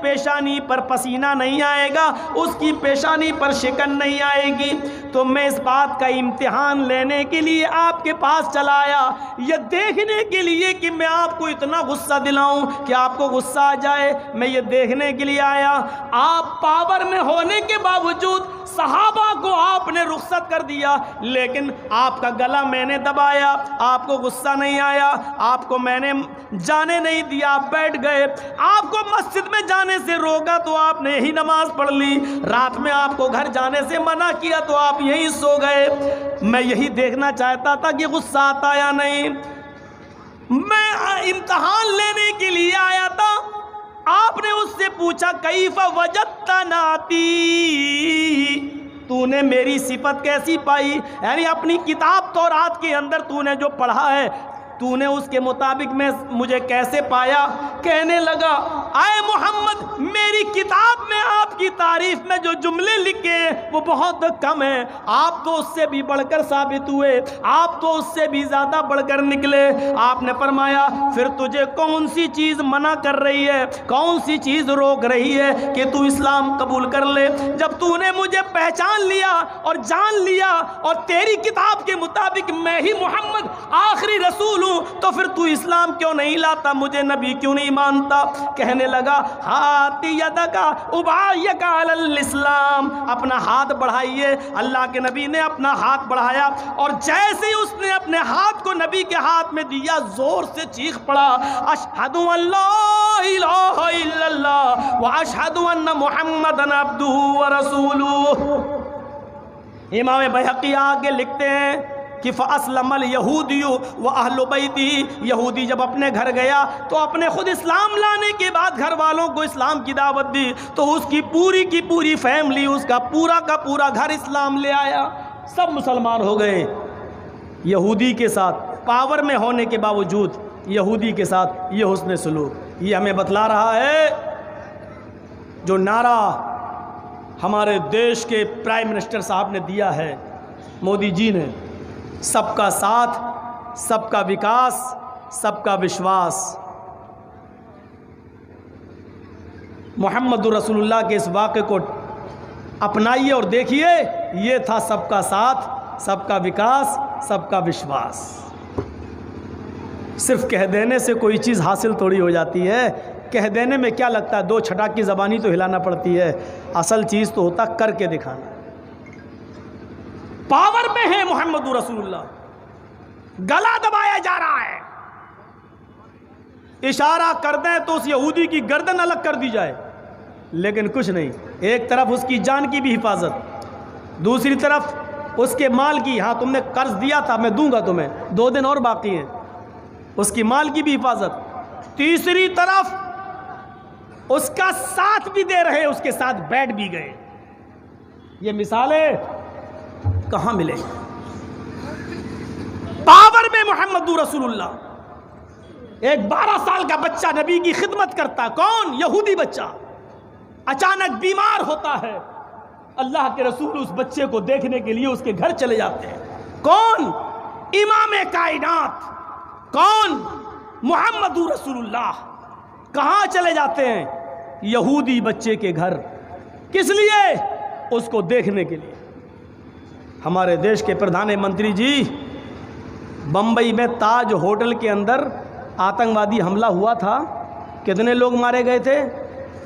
پیشانی پر پسینہ نہیں آئے گا، اس کی پیشانی پر شکن نہیں آئے گی۔ تو میں اس بات کا امتحان لینے کے لیے آپ کے پاس چلا آیا، یہ دیکھنے کے لیے کہ میں آپ کو اتنا غصہ دلاؤں کہ آپ کو غصہ آ جائے۔ میں یہ دیکھنے کے لیے آیا، آپ پاور میں ہونے کے باوجود صحابہ کو آپ نے رخصت کر دیا، لیکن آپ کا گلا میں نے دبایا، آپ کو غصہ نہیں آیا، آپ کو میں نے جانے نہیں دیا، آپ بیٹھ گئے۔ آپ کو مسجد میں جانے سے روکا تو آپ نے یہی نماز پڑھ لی، رات میں آپ کو گھر جانے سے منع کیا تو آپ یہی سو گئے۔ میں یہی دیکھنا چاہتا تھا کہ غصہ آتا یا نہیں۔ میں امتحان لینے کے لیے آیا تھا۔ آپ نے اس سے پوچھا کیف وجدت نعتی، تو نے میری صفت کیسی پائی؟ یعنی اپنی کتاب تورات کے اندر تو نے جو پڑھا ہے تو نے اس کے مطابق میں مجھے کیسے پایا؟ کہنے لگا اے محمد، میری کتاب میں آپ کی تعریف میں جو جملے لکھے ہیں وہ بہت کم ہیں، آپ تو اس سے بھی بڑھ کر ثابت ہوئے، آپ تو اس سے بھی زیادہ بڑھ کر نکلے۔ آپ نے فرمایا پھر تجھے کون سی چیز منع کر رہی ہے، کون سی چیز روک رہی ہے کہ تو اسلام قبول کر لے؟ جب تو نے مجھے پہچان لیا اور جان لیا اور تیری کتاب کے مطابق میں ہی محمد آخری رسول ہوں، تو پھر تو اسلام کیوں نہیں لاتا، مجھے نبی کیوں نہیں مانتا؟ کہنے لگا ہاتھ یدکا ابایک علی الاسلام، اپنا ہاتھ بڑھائیے۔ اللہ کے نبی نے اپنا ہاتھ بڑھایا اور جیسے ہی اس نے اپنے ہاتھ کو نبی کے ہاتھ میں دیا، زور سے چیخ پڑا اشہد ان لا الہ الا اللہ واشہد ان محمدن عبدہ ورسولہ۔ امام بہقی آگے لکھتے ہیں کہ فَأَسْلَمَ الْيَهُودِيُّ وَأَهْلُ بَيْتِهِ، یہودی جب اپنے گھر گیا تو اپنے خود اسلام لانے کے بعد گھر والوں کو اسلام کی دعوت دی، تو اس کی پوری فیملی، اس کا پورا گھر اسلام لے آیا، سب مسلمان ہو گئے۔ یہودی کے ساتھ پاور میں ہونے کے باوجود یہودی کے ساتھ یہ حسن سلوک، یہ ہمیں بتلا رہا ہے جو نعرہ ہمارے دیش کے پرائم منسٹر صاحب نے دیا ہے، مودی جی نے، سب کا ساتھ، سب کا وکاس، سب کا وشواس۔ محمد رسول اللہ کے اس واقعے کو اپنائیے اور دیکھیے، یہ تھا سب کا ساتھ، سب کا وکاس، سب کا وشواس۔ صرف کہہ دینے سے کوئی چیز حاصل تھوڑی ہو جاتی ہے، کہہ دینے میں کیا لگتا ہے، دو چھٹا کی زبانی تو ہلانا پڑتی ہے، اصل چیز تو ہوتا کر کے دکھانا۔ پاور میں ہے محمد رسول اللہ، گلا دبایا جا رہا ہے، اشارہ کر دیں تو اس یہودی کی گردن الگ کر دی جائے، لیکن کچھ نہیں۔ ایک طرف اس کی جان کی بھی حفاظت، دوسری طرف اس کے مال کی، ہاں تم نے قرض دیا تھا میں دوں گا تمہیں، 2 دن اور باقی ہیں، اس کی مال کی بھی حفاظت، تیسری طرف اس کا ساتھ بھی دے رہے، اس کے ساتھ بیٹھ بھی گئے۔ یہ مثالیں کہاں ملے؟ پاور میں محمد رسول اللہ۔ ایک 12 سال کا بچہ نبی کی خدمت کرتا، کون؟ یہودی بچہ، اچانک بیمار ہوتا ہے، اللہ کے رسول اس بچے کو دیکھنے کے لیے اس کے گھر چلے جاتے ہیں۔ کون؟ امام کائنات، کون؟ محمد رسول اللہ۔ کہاں چلے جاتے ہیں؟ یہودی بچے کے گھر، کس لیے؟ اس کو دیکھنے کے لیے۔ ہمارے دیش کے پردھان منتری جی، بمبئی میں تاج ہوٹل کے اندر آتنکوادی حملہ ہوا تھا، کتنے لوگ مارے گئے تھے؟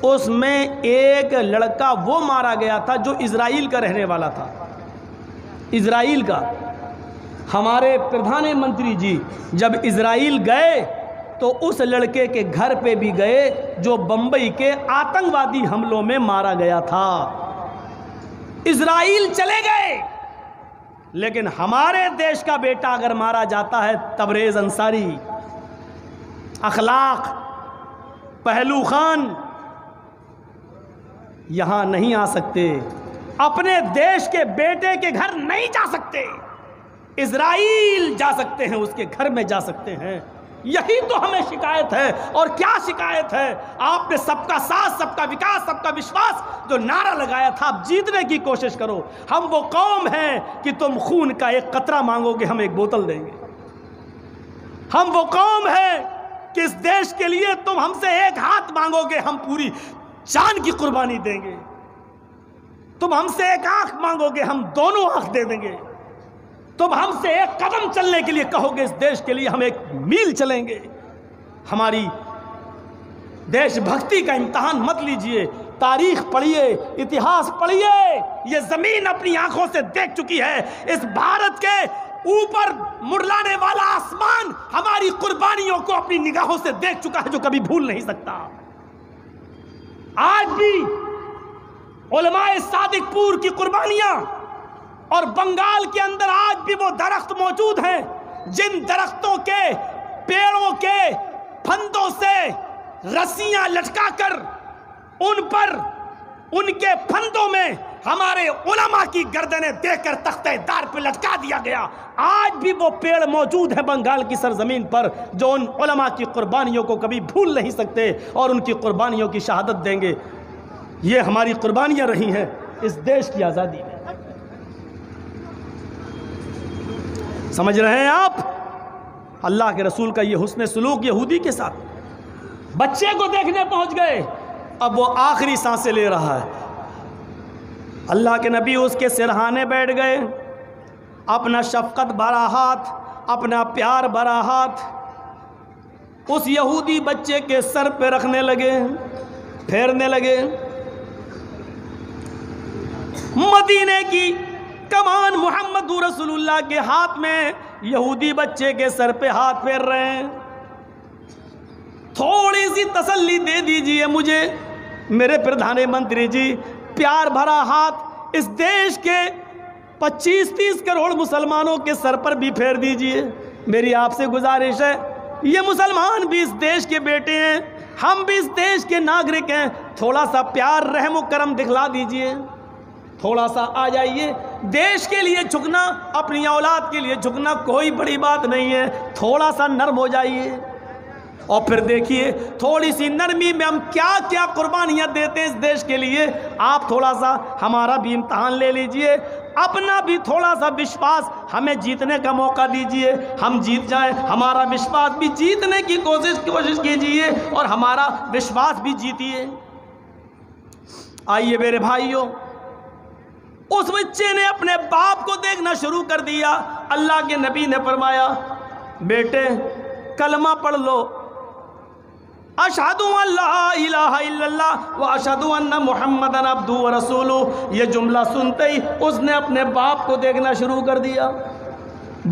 اس میں ایک لڑکا وہ مارا گیا تھا جو اسرائیل کا رہنے والا تھا، اسرائیل کا۔ ہمارے پردھان منتری جی جب اسرائیل گئے تو اس لڑکے کے گھر پہ بھی گئے جو بمبئی کے آتنکوادی حملوں میں مارا گیا تھا۔ اسرائیل چلے گئے، لیکن ہمارے دیش کا بیٹا اگر مارا جاتا ہے، تبریز انصاری، اخلاق، پہلو خان، یہاں نہیں آ سکتے، اپنے دیش کے بیٹے کے گھر نہیں جا سکتے، اسرائیل جا سکتے ہیں، اس کے گھر میں جا سکتے ہیں۔ یہی تو ہمیں شکایت ہے، اور کیا شکایت ہے؟ آپ نے سب کا ساتھ، سب کا وکاس، سب کا وشواس جو نعرہ لگایا تھا، آپ جیتنے کی کوشش کرو۔ ہم وہ قوم ہیں کہ تم خون کا ایک قطرہ مانگو گے، ہم ایک بوتل دیں گے۔ ہم وہ قوم ہیں کہ اس دیش کے لیے تم ہم سے ایک ہاتھ مانگو گے، ہم پوری جان کی قربانی دیں گے. تم ہم سے ایک آنکھ مانگو گے، ہم دونوں آنکھ دے دیں گے. تم ہم سے ایک قدم چلنے کے لیے کہو گے، اس دیش کے لیے ہم ایک میل چلیں گے. ہماری دیش بھکتی کا امتحان مت لیجئے. تاریخ پڑھیے، اتہاس پڑھیے. یہ زمین اپنی آنکھوں سے دیکھ چکی ہے. اس بھارت کے اوپر مڑلانے والا آسمان ہماری قربانیوں کو اپنی نگاہوں سے دیکھ چکا ہے، جو کبھی بھول نہیں سکتا. آج بھی علماء صادق پور کی قربانیاں اور بنگال کے اندر آج بھی وہ درخت موجود ہیں جن درختوں کے پیڑوں کے پھندوں سے رسیاں لٹکا کر ان پر، ان کے پھندوں میں ہمارے علماء کی گردنیں دے کر تختہ دار پہ لٹکا دیا گیا. آج بھی وہ پیڑ موجود ہیں بنگال کی سرزمین پر جو ان علماء کی قربانیوں کو کبھی بھول نہیں سکتے اور ان کی قربانیوں کی شہادت دیں گے. یہ ہماری قربانیاں رہی ہیں اس دیش کی آزادی میں. سمجھ رہے ہیں آپ؟ اللہ کے رسول کا یہ حسن سلوک یہودی کے ساتھ. بچے کو دیکھنے پہنچ گئے، اب وہ آخری سانسیں لے رہا ہے. اللہ کے نبی اس کے سرہانے بیٹھ گئے، اپنا شفقت بھرا ہاتھ، اپنا پیار بھرا ہاتھ اس یہودی بچے کے سر پہ رکھنے لگے، پھیرنے لگے. مدینے کی کمان محمد رسول اللہ کے ہاتھ میں، یہودی بچے کے سر پہ ہاتھ پھیر رہے ہیں. تھوڑی سی تسلی دے دیجئے مجھے میرے پردھان منتری جی. پیار بھرا ہاتھ اس دیش کے 25-30 کروڑ مسلمانوں کے سر پر بھی پھیر دیجئے. میری آپ سے گزارش ہے، یہ مسلمان بھی اس دیش کے بیٹے ہیں، ہم بھی اس دیش کے ناگرک ہیں. تھوڑا سا پیار، رحم و کرم دکھلا دیجئے. تھوڑا سا آ جائیے. دیش کے لیے جھکنا، اپنی اولاد کے لیے جھکنا کوئی بڑی بات نہیں ہے. تھوڑا سا نرم ہو جائیے اور پھر دیکھیے تھوڑی سی نرمی میں ہم کیا کیا قربانیاں دیتے ہیں اس دیش کے لیے. آپ تھوڑا سا ہمارا بھی امتحان لے لیجئے، اپنا بھی تھوڑا سا وشواس ہمیں جیتنے کا موقع دیجئے. ہم جیت جائیں، ہمارا وشواس بھی جیتنے کی کوشش کیجئے اور ہمارا وشواس بھی جیتیے. آئیے میرے بھائیوں، اس بچے نے اپنے باپ کو دیکھنا شروع کر دیا. اللہ کے نبی نے فرمایا، بیٹے کلمہ پڑھ لو، اشہد ان لا الہ الا اللہ و اشہد ان محمد عبدہ و رسولہ. یہ جملہ سنتے ہی اس نے اپنے باپ کو دیکھنا شروع کر دیا.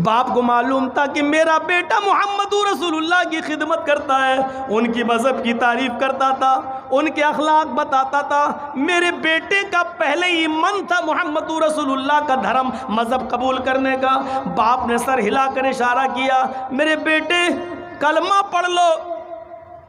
باپ کو معلوم تھا کہ میرا بیٹا محمد رسول اللہ کی خدمت کرتا ہے، ان کی مذہب کی تعریف کرتا تھا، ان کے اخلاق بتاتا تھا. میرے بیٹے کا پہلے ہی من تھا محمد رسول اللہ کا دھرم، مذہب قبول کرنے کا. باپ نے سر ہلا کر اشارہ کیا، میرے بیٹے کلمہ پڑھ لو.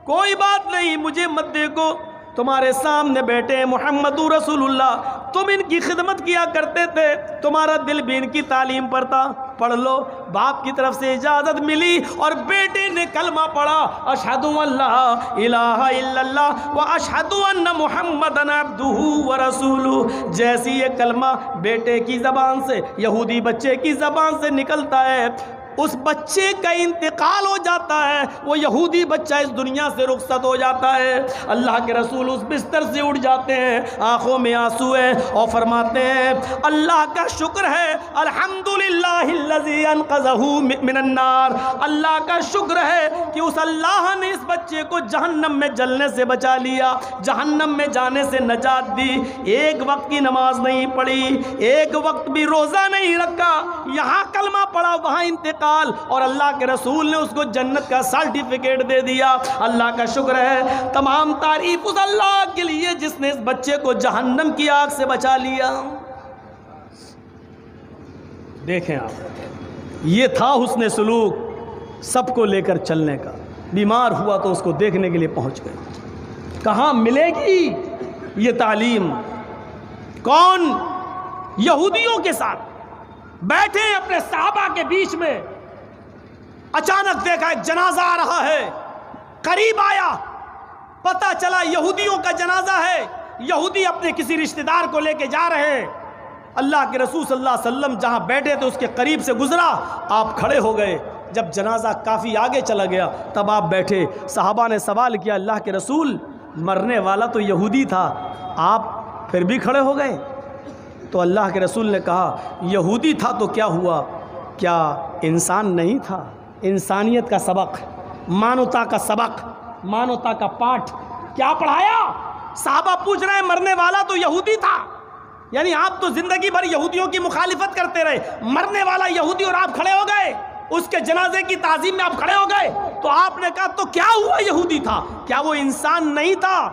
کوئی بات نہیں، مجھے مت دیکھو، تمہارے سامنے بیٹے ہیں محمد رسول اللہ، تم ان کی خدمت کیا کرتے تھے، تمہارا دل بھی ان کی تعلیم پر تھا، پڑھ لو. باپ کی طرف سے اجازت ملی اور بیٹے نے کلمہ پڑھا، اشہد ان لا الہ الا اللہ و اشہد ان محمد عبدہ و رسولہ. جیسی یہ کلمہ بیٹے کی زبان سے، یہودی بچے کی زبان سے نکلتا ہے، اس بچے کا انتقال ہو جاتا ہے. وہ یہودی بچہ اس دنیا سے رخصت ہو جاتا ہے. اللہ کے رسول اس بستر سے اٹھ جاتے ہیں، آنکھوں میں آنسو ہیں اور فرماتے ہیں، اللہ کا شکر ہے، الحمدللہ الذی انقذہ من النار. اللہ کا شکر ہے کہ اس اللہ نے اس بچے کو جہنم میں جلنے سے بچا لیا، جہنم میں جانے سے نجات دی. ایک وقت کی نماز نہیں پڑھی، ایک وقت بھی روزہ نہیں رکھا، یہاں کلمہ پڑھا، وہاں انتقال، اور اللہ کے رسول نے اس کو جنت کا سرٹیفکیٹ دے دیا. اللہ کا شکر ہے، تمام تعریف اس اللہ کے لیے جس نے اس بچے کو جہنم کی آگ سے بچا لیا. دیکھیں آپ، یہ تھا حسن سلوک، سب کو لے کر چلنے کا. بیمار ہوا تو اس کو دیکھنے کے لیے پہنچ گئے. کہاں ملے گی یہ تعلیم؟ کون یہودیوں کے ساتھ بیٹھے اپنے صحابہ کے بیچ میں، اچانک دیکھا ایک جنازہ آ رہا ہے. قریب آیا، پتہ چلا یہودیوں کا جنازہ ہے، یہودی اپنے کسی رشتہ دار کو لے کے جا رہے ہیں. اللہ کے رسول صلی اللہ علیہ وسلم جہاں بیٹھے تھے اس کے قریب سے گزرا، آپ کھڑے ہو گئے. جب جنازہ کافی آگے چلا گیا تب آپ بیٹھے. صحابہ نے سوال کیا، اللہ کے رسول مرنے والا تو یہودی تھا، آپ پھر بھی کھڑے ہو گئے؟ تو اللہ کے رسول نے کہا یہودی تھا تو کیا ہوا، کیا انسان نہیں تھا؟ انسانیت کا سبق، مانوتا کا سبق، مانوتا کا پاٹھ کیا پڑھایا؟ صحابہ پوچھ رہے ہیں مرنے والا تو یہودی تھا، یعنی آپ تو زندگی بھر یہودیوں کی مخالفت کرتے رہے، مرنے والا یہودی اور آپ کھڑے ہو گئے، اس کے جنازے کی تعظیم میں آپ کھڑے ہو گئے، تو آپ نے کہا تو کیا ہوا یہودی تھا، کیا وہ انسان نہیں تھا؟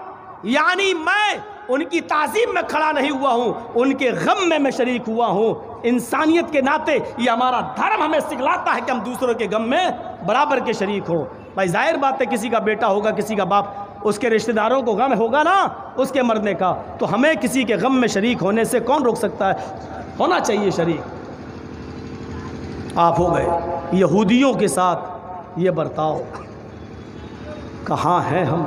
یعنی میں ان کی تعظیم میں کھڑا نہیں ہوا ہوں، ان کے غم میں شریک ہوا ہوں۔ انسانیت کے ناطے یہ ہمارا دھرم ہمیں سکھلاتا ہے کہ ہم دوسروں کے غم میں برابر کے شریک ہوں۔ بھائی ظاہر بات ہے کسی کا بیٹا ہوگا، کسی کا باپ، اس کے رشتہ داروں کو غم ہوگا نا اس کے مرنے کا، تو ہمیں کسی کے غم میں شریک ہونے سے کون روک سکتا ہے؟ ہونا چاہیے شریک۔ آپ ہو گئے یہودیوں کے ساتھ یہ برتاؤ، کہاں ہیں ہم؟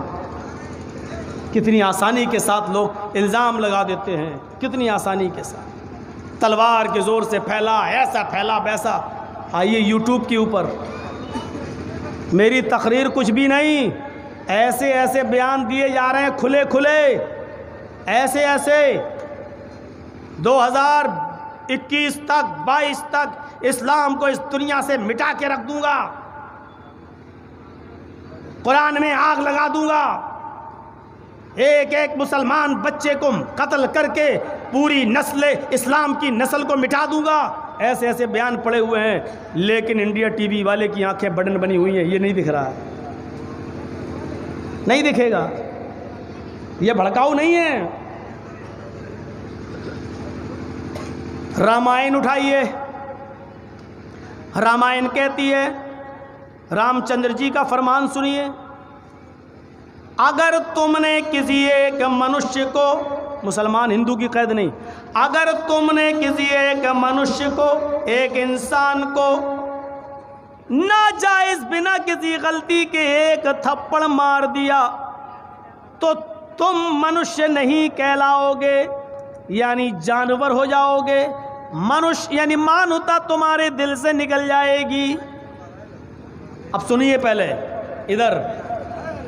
کتنی آسانی کے ساتھ لوگ الزام لگا دیتے ہیں، کتنی آسانی کے ساتھ تلوار کے زور سے پھیلا، ایسا پھیلا ویسا۔ آئیے یوٹیوب کے اوپر میری تقریر کچھ بھی نہیں، ایسے ایسے بیان دیے جا رہے ہیں کھلے کھلے، ایسے ایسے 2021 تک 22 تک اسلام کو اس دنیا سے مٹا کے رکھ دوں گا، قرآن میں آگ لگا دوں گا، ایک ایک مسلمان بچے کو قتل کر کے پوری نسل اسلام کی نسل کو مٹا دوں گا، ایسے ایسے بیان پڑے ہوئے ہیں۔ لیکن انڈیا ٹی وی والے کی آنکھیں بٹن بنی ہوئی ہیں، یہ نہیں دکھ رہا، نہیں دکھے گا، یہ بھڑکاؤ نہیں ہے۔ رامائن اٹھائیے، رامائن کہتی ہے، رام چندر جی کا فرمان سنیے، اگر تم نے کسی ایک منشیہ کو، مسلمان ہندو کی قید نہیں، اگر تم نے کسی ایک منشیہ کو، ایک انسان کو ناجائز بنا کسی غلطی کے ایک تھپڑ مار دیا تو تم منشیہ نہیں کہلاؤ گے، یعنی جانور ہو جاؤ گے، منشیہ یعنی مانوتا تمہارے دل سے نکل جائے گی۔ اب سنیے پہلے ادھر،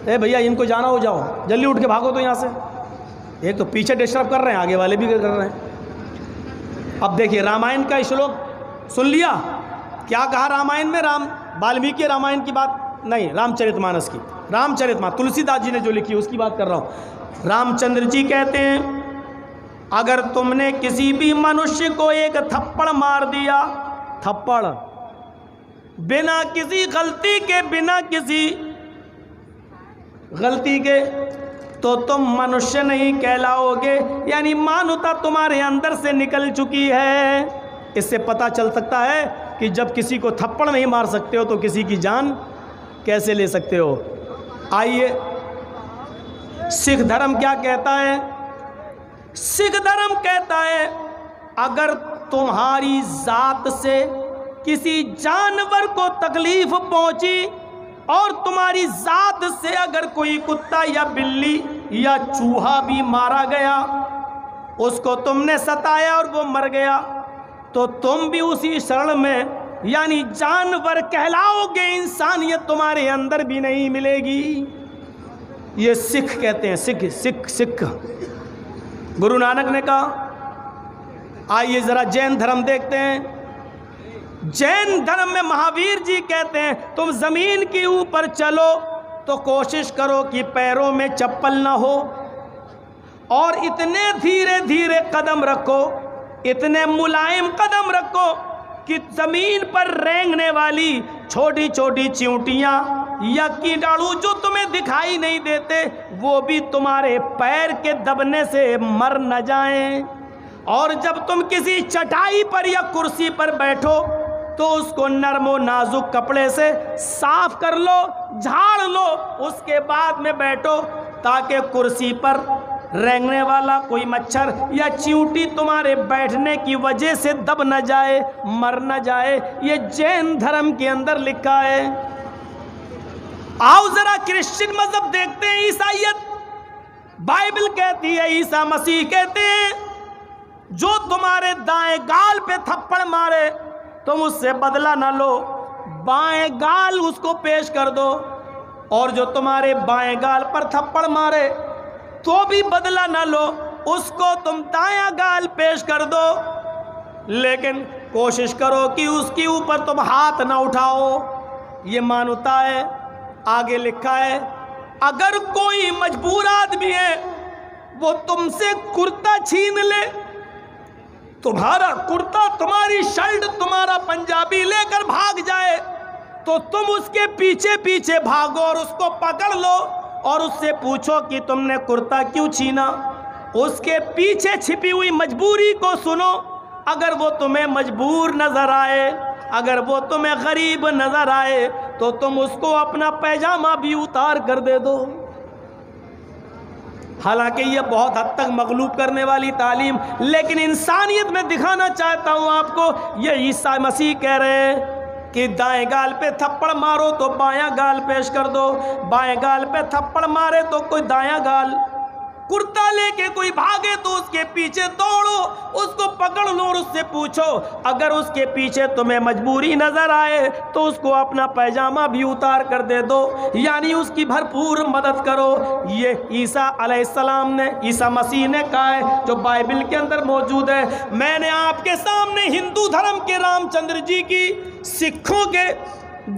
اے بھیا ان کو جانا ہو جاؤ، جلدی اٹھ کے بھاگو تو یہاں سے، ایک تو پیچھے ڈسٹرب کر رہے ہیں، آگے والے بھی کر رہے ہیں۔ اب دیکھیے رامائن کا شلوک سن لیا، کیا کہا رامائن میں؟ رام والمیکی رامائن کی بات نہیں، رام چرت مانس کی، رام چرت مانس تلسی داس جی نے جو لکھی اس کی بات کر رہا ہوں۔ رام چندر جی کہتے ہیں اگر تم نے کسی بھی منشیہ کو ایک تھپڑ مار دیا، تھپڑ بنا کسی غلطی کے، بنا کسی غلطی کے، تو تم منشیہ نہیں کہلاؤ گے، یعنی مانوتا تمہارے اندر سے نکل چکی ہے۔ اس سے پتہ چل سکتا ہے کہ جب کسی کو تھپڑ نہیں مار سکتے ہو تو کسی کی جان کیسے لے سکتے ہو۔ آئیے سکھ دھرم کیا کہتا ہے؟ سکھ دھرم کہتا ہے اگر تمہاری ذات سے کسی جانور کو تکلیف پہنچی اور تمہاری ذات سے اگر کوئی کتا یا بلی یا چوہا بھی مارا گیا، اس کو تم نے ستایا اور وہ مر گیا، تو تم بھی اسی شرن میں یعنی جانور کہلاؤ گے، انسانیت تمہارے اندر بھی نہیں ملے گی۔ یہ سکھ کہتے ہیں، سکھ گرو نانک نے کہا۔ آئیے ذرا جین دھرم دیکھتے ہیں، جین دھرم میں مہاویر جی کہتے ہیں تم زمین کے اوپر چلو تو کوشش کرو کہ پیروں میں چپل نہ ہو، اور اتنے دھیرے دھیرے قدم رکھو، اتنے ملائم قدم رکھو کہ زمین پر رینگنے والی چھوٹی چھوٹی چیونٹیاں یا کیڑاڑو جو تمہیں دکھائی نہیں دیتے وہ بھی تمہارے پیر کے دبنے سے مر نہ جائیں۔ اور جب تم کسی چٹائی پر یا کرسی پر بیٹھو تو اس کو نرم و نازک کپڑے سے صاف کر لو، جھاڑ لو، اس کے بعد میں بیٹھو تاکہ کرسی پر رینگنے والا کوئی مچھر یا چیونٹی تمہارے بیٹھنے کی وجہ سے دب نہ جائے، مر نہ جائے۔ یہ جین دھرم کے اندر لکھا ہے۔ آؤ ذرا کرسچن مذہب دیکھتے ہیں، عیسائیت، بائبل کہتی ہے، عیسیٰ مسیح کہتے ہیں جو تمہارے دائیں گال پہ تھپڑ مارے تم اس سے بدلہ نہ لو، بائیں گال اس کو پیش کر دو، اور جو تمہارے بائیں گال پر تھپڑ مارے تو بھی بدلہ نہ لو، اس کو تم دایاں گال پیش کر دو، لیکن کوشش کرو کہ اس کے اوپر تم ہاتھ نہ اٹھاؤ۔ یہ مانوتا ہے۔ آگے لکھا ہے اگر کوئی مجبور آدمی ہے وہ تم سے کرتا چھین لے، تمہارا کرتا، تمہاری شرٹ، تمہارا پنجابی لے کر بھاگ جائے، تو تم اس کے پیچھے پیچھے بھاگو اور اس کو پکڑ لو اور اس سے پوچھو کہ تم نے کرتا کیوں چھینا۔ اس کے پیچھے چھپی ہوئی مجبوری کو سنو۔ اگر وہ تمہیں مجبور نظر آئے، اگر وہ تمہیں غریب نظر آئے، تو تم اس کو اپنا پیجامہ بھی اتار کر دے دو۔ حالانکہ یہ بہت حد تک مغلوب کرنے والی تعلیم، لیکن انسانیت میں دکھانا چاہتا ہوں آپ کو۔ یہ عیسیٰ مسیح کہہ رہے ہیں کہ دائیں گال پہ تھپڑ مارو تو بایاں گال پیش کر دو، بائیں گال پہ تھپڑ مارے تو کوئی دایاں گال، کرتا لے کے کوئی بھاگے تو اس کے پیچھے دوڑو، اس کو پکڑ لو اور اس سے پوچھو۔ اگر اس کے پیچھے تمہیں مجبوری نظر آئے تو اس کو اپنا پیجامہ بھی اتار کر دے دو، یعنی اس کی بھرپور مدد کرو۔ یہ عیسیٰ علیہ السلام نے، عیسیٰ مسیح نے کہا ہے، جو بائبل کے اندر موجود ہے۔ میں نے آپ کے سامنے ہندو دھرم کے رام چندر جی کی، سکھوں کے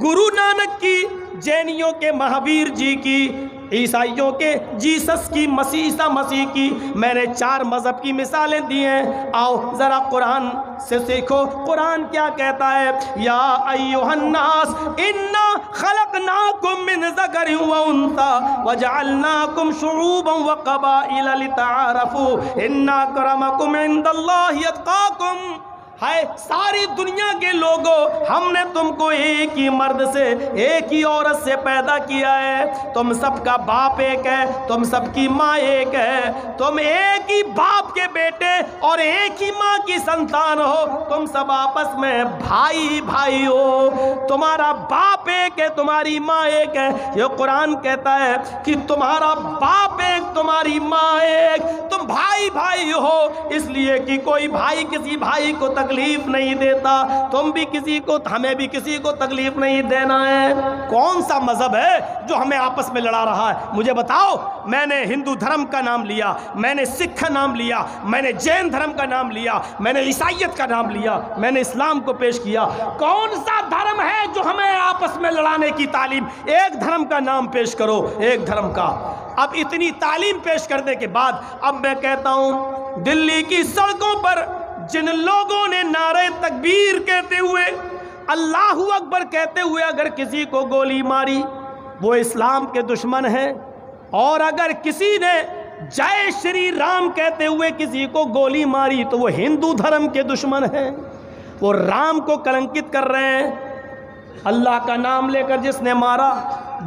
گرو نانک کی، جینیوں کے مہاویر جی کی، عیسائیوں کے جیسس کی، عیسیٰ مسیح کی، میں نے 4 مذہب کی مثالیں دی ہیں۔ آؤ ذرا قرآن سے سیکھو، قرآن کیا کہتا ہے؟ یا ایھا الناس انا خلقناکم من ذکر و انثی وجعلناکم شعوبا وقبائل لتعارفوا ان اکرمکم عند اللہ اتقاکم۔ ہے ساری دنیا کے لوگوں، ہم نے تم کو ایک ہی مرد سے، ایک ہی عورت سے پیدا کیا ہے، تم سب کا باپ ایک ہے، تم سب کی ماں ایک ہے، تم ایک ہی باپ کے بیٹے اور ایک ہی ماں کی سنتان ہو، تم سب آپس میں بھائی بھائی ہو، تمہارا باپ ایک ہے، تمہاری ماں ایک ہے۔ یہ قرآن کہتا ہے کہ تمہارا باپ ایک، تمہاری ماں ایک، تم بھائی بھائی ہو، اس لیے کہ کوئی بھائی کسی بھائی کو تکلیف نہیں دیتا، تم بھی کسی کو، ہمیں بھی کسی کو تکلیف نہیں دینا ہے۔ کون سا مذہب ہے جو ہمیں آپس میں لڑا رہا ہے؟ مجھے بتاؤ۔ میں نے ہندو دھرم کا نام لیا، میں نے سکھ کا نام لیا، میں نے جین دھرم کا نام لیا، میں نے عیسائیت کا نام لیا، میں نے اسلام کو پیش کیا۔ کون سا دھرم ہے جو ہمیں آپس میں لڑانے کی تعلیم؟ ایک دھرم کا نام پیش کرو، ایک دھرم کا۔ اب اتنی تعلیم پیش کرنے کے بعد اب میں کہتا ہوں، دلی کی سڑکوں پر جن لوگوں نے نعرہ تکبیر کہتے ہوئے، اللہ اکبر کہتے ہوئے اگر کسی کو گولی ماری، وہ اسلام کے دشمن ہیں، اور اگر کسی نے جے شری رام کہتے ہوئے کسی کو گولی ماری تو وہ ہندو دھرم کے دشمن ہیں، وہ رام کو کلنکت کر رہے ہیں۔ اللہ کا نام لے کر جس نے مارا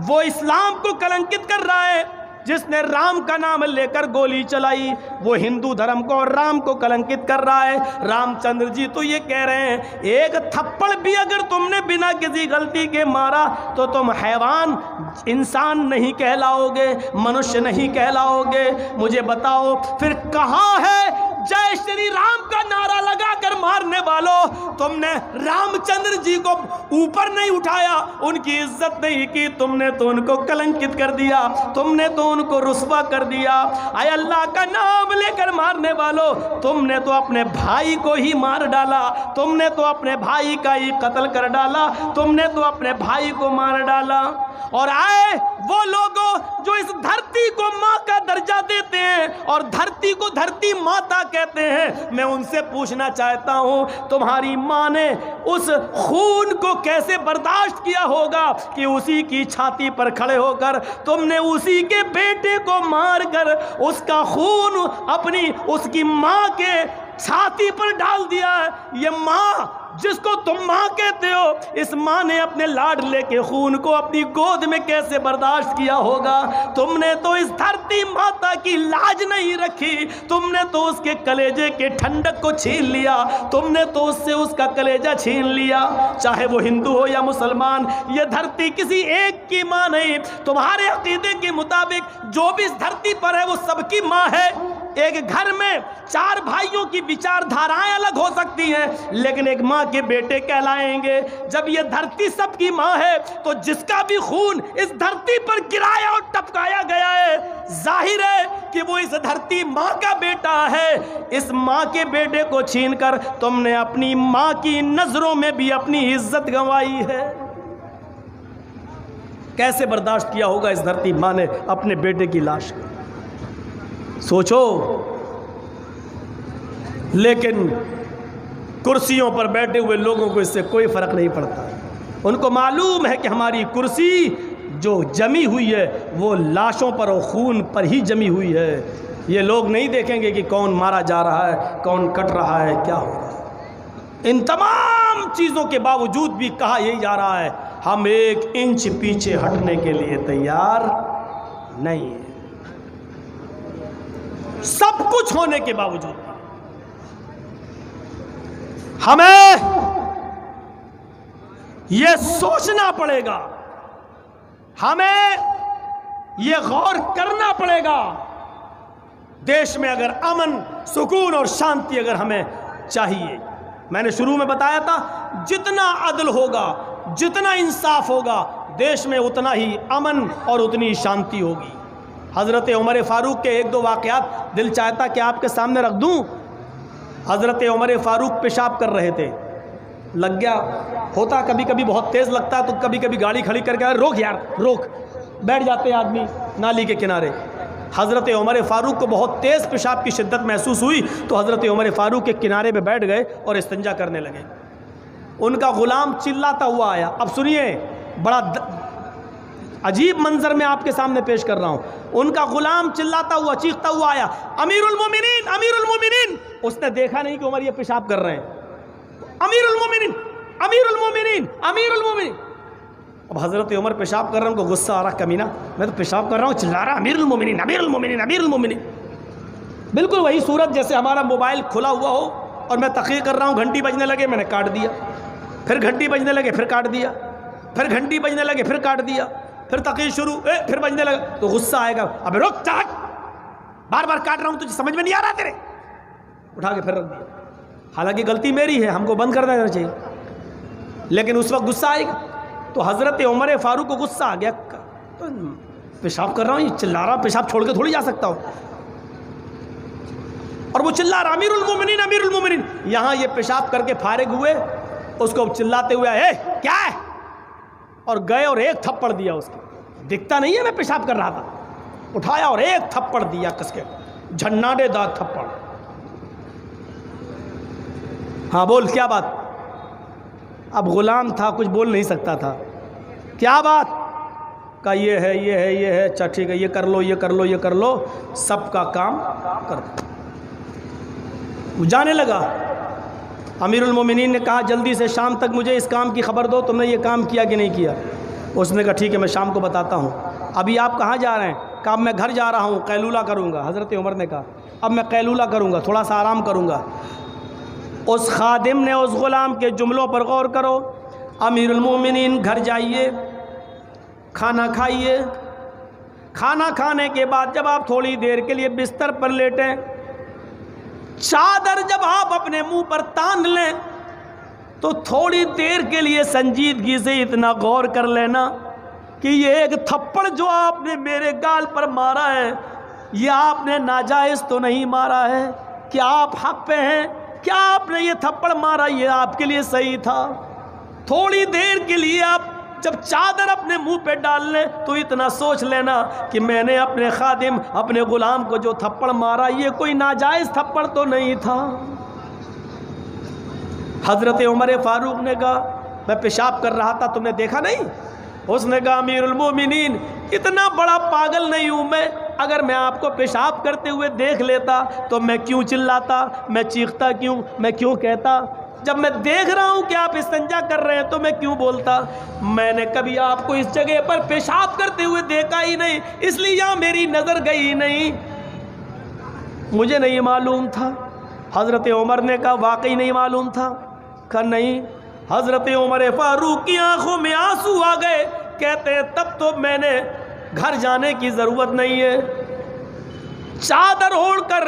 وہ اسلام کو کلنکت کر رہا ہے، جس نے رام کا نام لے کر گولی چلائی وہ ہندو دھرم کو اور رام کو کلنکت کر رہا ہے۔ رام چندر جی تو یہ کہہ رہے ہیں ایک تھپڑ بھی اگر تم نے بنا کسی غلطی کے مارا تو تم حیوان، انسان نہیں کہلاؤ گے، منشیہ نہیں کہلاؤ گے۔ مجھے بتاؤ پھر کہاں ہے جے شری رام کا نعرہ لگا کر مارنے والوں؟ تم نے رام چندر جی کو اوپر نہیں اٹھایا، ان کی عزت نہیں کی، تم نے تو ان کو کلنکت کر دیا، تم نے تو ان کو رسوا کر دیا۔ اے اللہ کا نام لے کر مارنے والوں، تم نے تو اپنے بھائی کو ہی مار ڈالا، تم نے تو اپنے بھائی کا ہی قتل کر ڈالا، تم نے تو اپنے بھائی کو مار ڈالا۔ اور آئے وہ لوگوں جو اس دھرتی کو ماں کا درجہ دیتے ہیں اور دھرتی کو دھرتی ماتا کہتے ہیں، میں ان سے پوچھنا چاہتا ہوں تمہاری ماں نے اس خون کو کیسے برداشت کیا ہوگا کہ اسی کی چھاتی پر کھڑے ہو کر تم نے اسی کے بیٹے کو مار کر اس کا خون اپنی اس کی ماں کے چھاتی پر ڈال دیا ہے۔ یہ ماں جس کو تم ماں کہتے ہو، اس ماں نے اپنے لاڈلے کے خون کو اپنی گود میں کیسے برداشت کیا ہوگا؟ تم نے تو اس دھرتی ماتا کی لاج نہیں رکھی، تم نے تو اس کے کلیجے کے ٹھنڈک کو چھین لیا، تم نے تو اس سے اس کا کلیجہ چھین لیا۔ چاہے وہ ہندو ہو یا مسلمان، یہ دھرتی کسی ایک کی ماں نہیں، تمہارے عقیدے کے مطابق جو بھی اس دھرتی پر ہے وہ سب کی ماں ہے۔ ایک گھر میں 4 بھائیوں کی وچار دھارائیں الگ ہو سکتی ہیں، لیکن ایک ماں کے بیٹے کہلائیں گے۔ جب یہ دھرتی سب کی ماں ہے تو جس کا بھی خون اس دھرتی پر گرایا اور ٹپکایا گیا ہے، ظاہر ہے کہ وہ اس دھرتی ماں کا بیٹا ہے۔ اس ماں کے بیٹے کو چھین کر تم نے اپنی ماں کی نظروں میں بھی اپنی عزت گنوائی ہے۔ کیسے برداشت کیا ہوگا اس دھرتی ماں نے اپنے بیٹے کی لاش کو؟ سوچو۔ لیکن کرسیوں پر بیٹھے ہوئے لوگوں کو اس سے کوئی فرق نہیں پڑتا۔ ان کو معلوم ہے کہ ہماری کرسی جو جمی ہوئی ہے وہ لاشوں پر اور خون پر ہی جمی ہوئی ہے۔ یہ لوگ نہیں دیکھیں گے کہ کون مارا جا رہا ہے، کون کٹ رہا ہے، کیا ہو رہا ہے۔ ان تمام چیزوں کے باوجود بھی کہا یہی جا رہا ہے، ہم 1 انچ پیچھے ہٹنے کے لیے تیار نہیں ہیں۔ سب کچھ ہونے کے باوجود ہمیں یہ سوچنا پڑے گا، ہمیں یہ غور کرنا پڑے گا، دیش میں اگر امن، سکون اور شانتی اگر ہمیں چاہیے، میں نے شروع میں بتایا تھا جتنا عدل ہوگا، جتنا انصاف ہوگا، دیش میں اتنا ہی امن اور اتنی شانتی ہوگی۔ حضرت عمر فاروق کے 1-2 واقعات دل چاہتا کہ آپ کے سامنے رکھ دوں۔ حضرت عمر فاروق پیشاب کر رہے تھے، لگ گیا، ہوتا کبھی کبھی بہت تیز لگتا ہے تو کبھی کبھی گاڑی کھڑی کر کے روک یار روک، بیٹھ جاتے ہیں آدمی نالی کے کنارے۔ حضرت عمر فاروق کو بہت تیز پیشاب کی شدت محسوس ہوئی تو حضرت عمر فاروق کے کنارے پہ بیٹھ گئے اور استنجا کرنے لگے۔ ان کا غلام چلاتا ہوا آیا۔ اب سنیے، بڑا عجیب منظر میں آپ کے سامنے پیش کر رہا ہوں۔ ان کا غلام چلاتا ہوا، چیختا ہوا آیا، امیر المومنین، امیر المومنین۔ اس نے دیکھا نہیں کہ عمر یہ پیشاب کر رہے ہیں۔ امیر المومنین، امیر المومنین، امیر المومنین۔ اب حضرت عمر پیشاب کر رہے ہیں، ان کو غصہ آ رہا، کمینہ میں تو پیشاب کر رہا ہوں، چلا رہا امیر المومنین، امیر المومنین، امیر المومنین۔ بالکل وہی صورت جیسے ہمارا موبائل کھلا ہوا ہو اور میں تقریر کر رہا ہوں، گھنٹی بجنے لگے، میں نے کاٹ دیا، پھر گھنٹی بجنے لگے، پھر کاٹ دیا، پھر گھنٹی بجنے لگے، پھر کاٹ دیا، پھر تقریر شروع، پھر بجنے لگا تو غصہ آئے گا، ابے رک چاٹ، بار بار کاٹ رہا ہوں، تجھے سمجھ میں نہیں آ رہا تیرے، اٹھا کے پھر رکھ دیا۔ حالانکہ غلطی میری ہے، ہم کو بند کر دینا چاہیے، لیکن اس وقت غصہ آئے گا۔ تو حضرت عمر فاروق کو غصہ آ گیا، تو پیشاب کر رہا ہوں، یہ چلا رہا، پیشاب چھوڑ کے تھوڑی جا سکتا ہوں، اور وہ چلا رہا امیر المومنین، امیر المومنین۔ یہاں یہ پیشاب کر کے فارغ ہوئے، اس کو چلاتے ہوئے اے کیا ہے، اور گئے اور 1 تھپڑ دیا اس کو۔ دکھتا نہیں ہے میں پیشاب کر رہا تھا، اٹھایا اور 1 تھپڑ دیا کس کے، جھناڈے دار تھپڑ۔ ہاں بول کیا بات؟ اب غلام تھا، کچھ بول نہیں سکتا تھا، کیا بات؟ کہ یہ ہے، یہ ہے، یہ ہے، اچھا ٹھیک ہے، یہ کر لو، یہ کر لو، یہ کر لو، سب کا کام کر دو۔ وہ جانے لگا۔ امیر المومنین نے کہا جلدی سے شام تک مجھے اس کام کی خبر دو، تم نے یہ کام کیا کہ نہیں کیا؟ اس نے کہا ٹھیک ہے، میں شام کو بتاتا ہوں۔ ابھی آپ کہاں جا رہے ہیں؟ کہا میں گھر جا رہا ہوں، قیلولہ کروں گا۔ حضرت عمر نے کہا اب میں قیلولہ کروں گا، تھوڑا سا آرام کروں گا۔ اس خادم نے اس غلام کے جملوں پر غور کرو، امیر المومنین گھر جائیے، کھانا کھائیے، کھانا کھانے کے بعد جب آپ تھوڑی دیر کے لیے بستر پر لیٹیں، چادر جب آپ اپنے منہ پر تان لیں تو تھوڑی دیر کے لیے سنجیدگی سے اتنا غور کر لینا کہ یہ 1 تھپڑ جو آپ نے میرے گال پر مارا ہے، یہ آپ نے ناجائز تو نہیں مارا ہے؟ کیا آپ حق پہ ہیں؟ کیا آپ نے یہ تھپڑ مارا یہ آپ کے لیے صحیح تھا؟ تھوڑی دیر کے لیے آپ جب چادر اپنے منہ پہ ڈال لیں تو اتنا سوچ لینا کہ میں نے اپنے خادم، اپنے غلام کو جو تھپڑ مارا یہ کوئی ناجائز تھپڑ تو نہیں تھا۔ حضرت عمر فاروق نے کہا میں پیشاب کر رہا تھا، تم نے دیکھا نہیں؟ اس نے کہا امیر المومنین اتنا بڑا پاگل نہیں ہوں میں، اگر میں آپ کو پیشاب کرتے ہوئے دیکھ لیتا تو میں کیوں چلاتا، میں چیختا کیوں، میں کیوں کہتا؟ جب میں دیکھ رہا ہوں کہ آپ استنجا کر رہے ہیں تو میں کیوں بولتا؟ میں نے کبھی آپ کو اس جگہ پر پیشاب کرتے ہوئے دیکھا ہی نہیں، اس لیے یہاں میری نظر گئی نہیں، مجھے نہیں معلوم تھا۔ حضرت عمر نے کہا واقعی نہیں معلوم تھا؟ کہا نہیں۔ حضرت عمر فاروق کی آنکھوں میں آنسو آ گئے، کہتے ہیں تب تو میں نے گھر جانے کی ضرورت نہیں ہے، چادر اوڑھ کر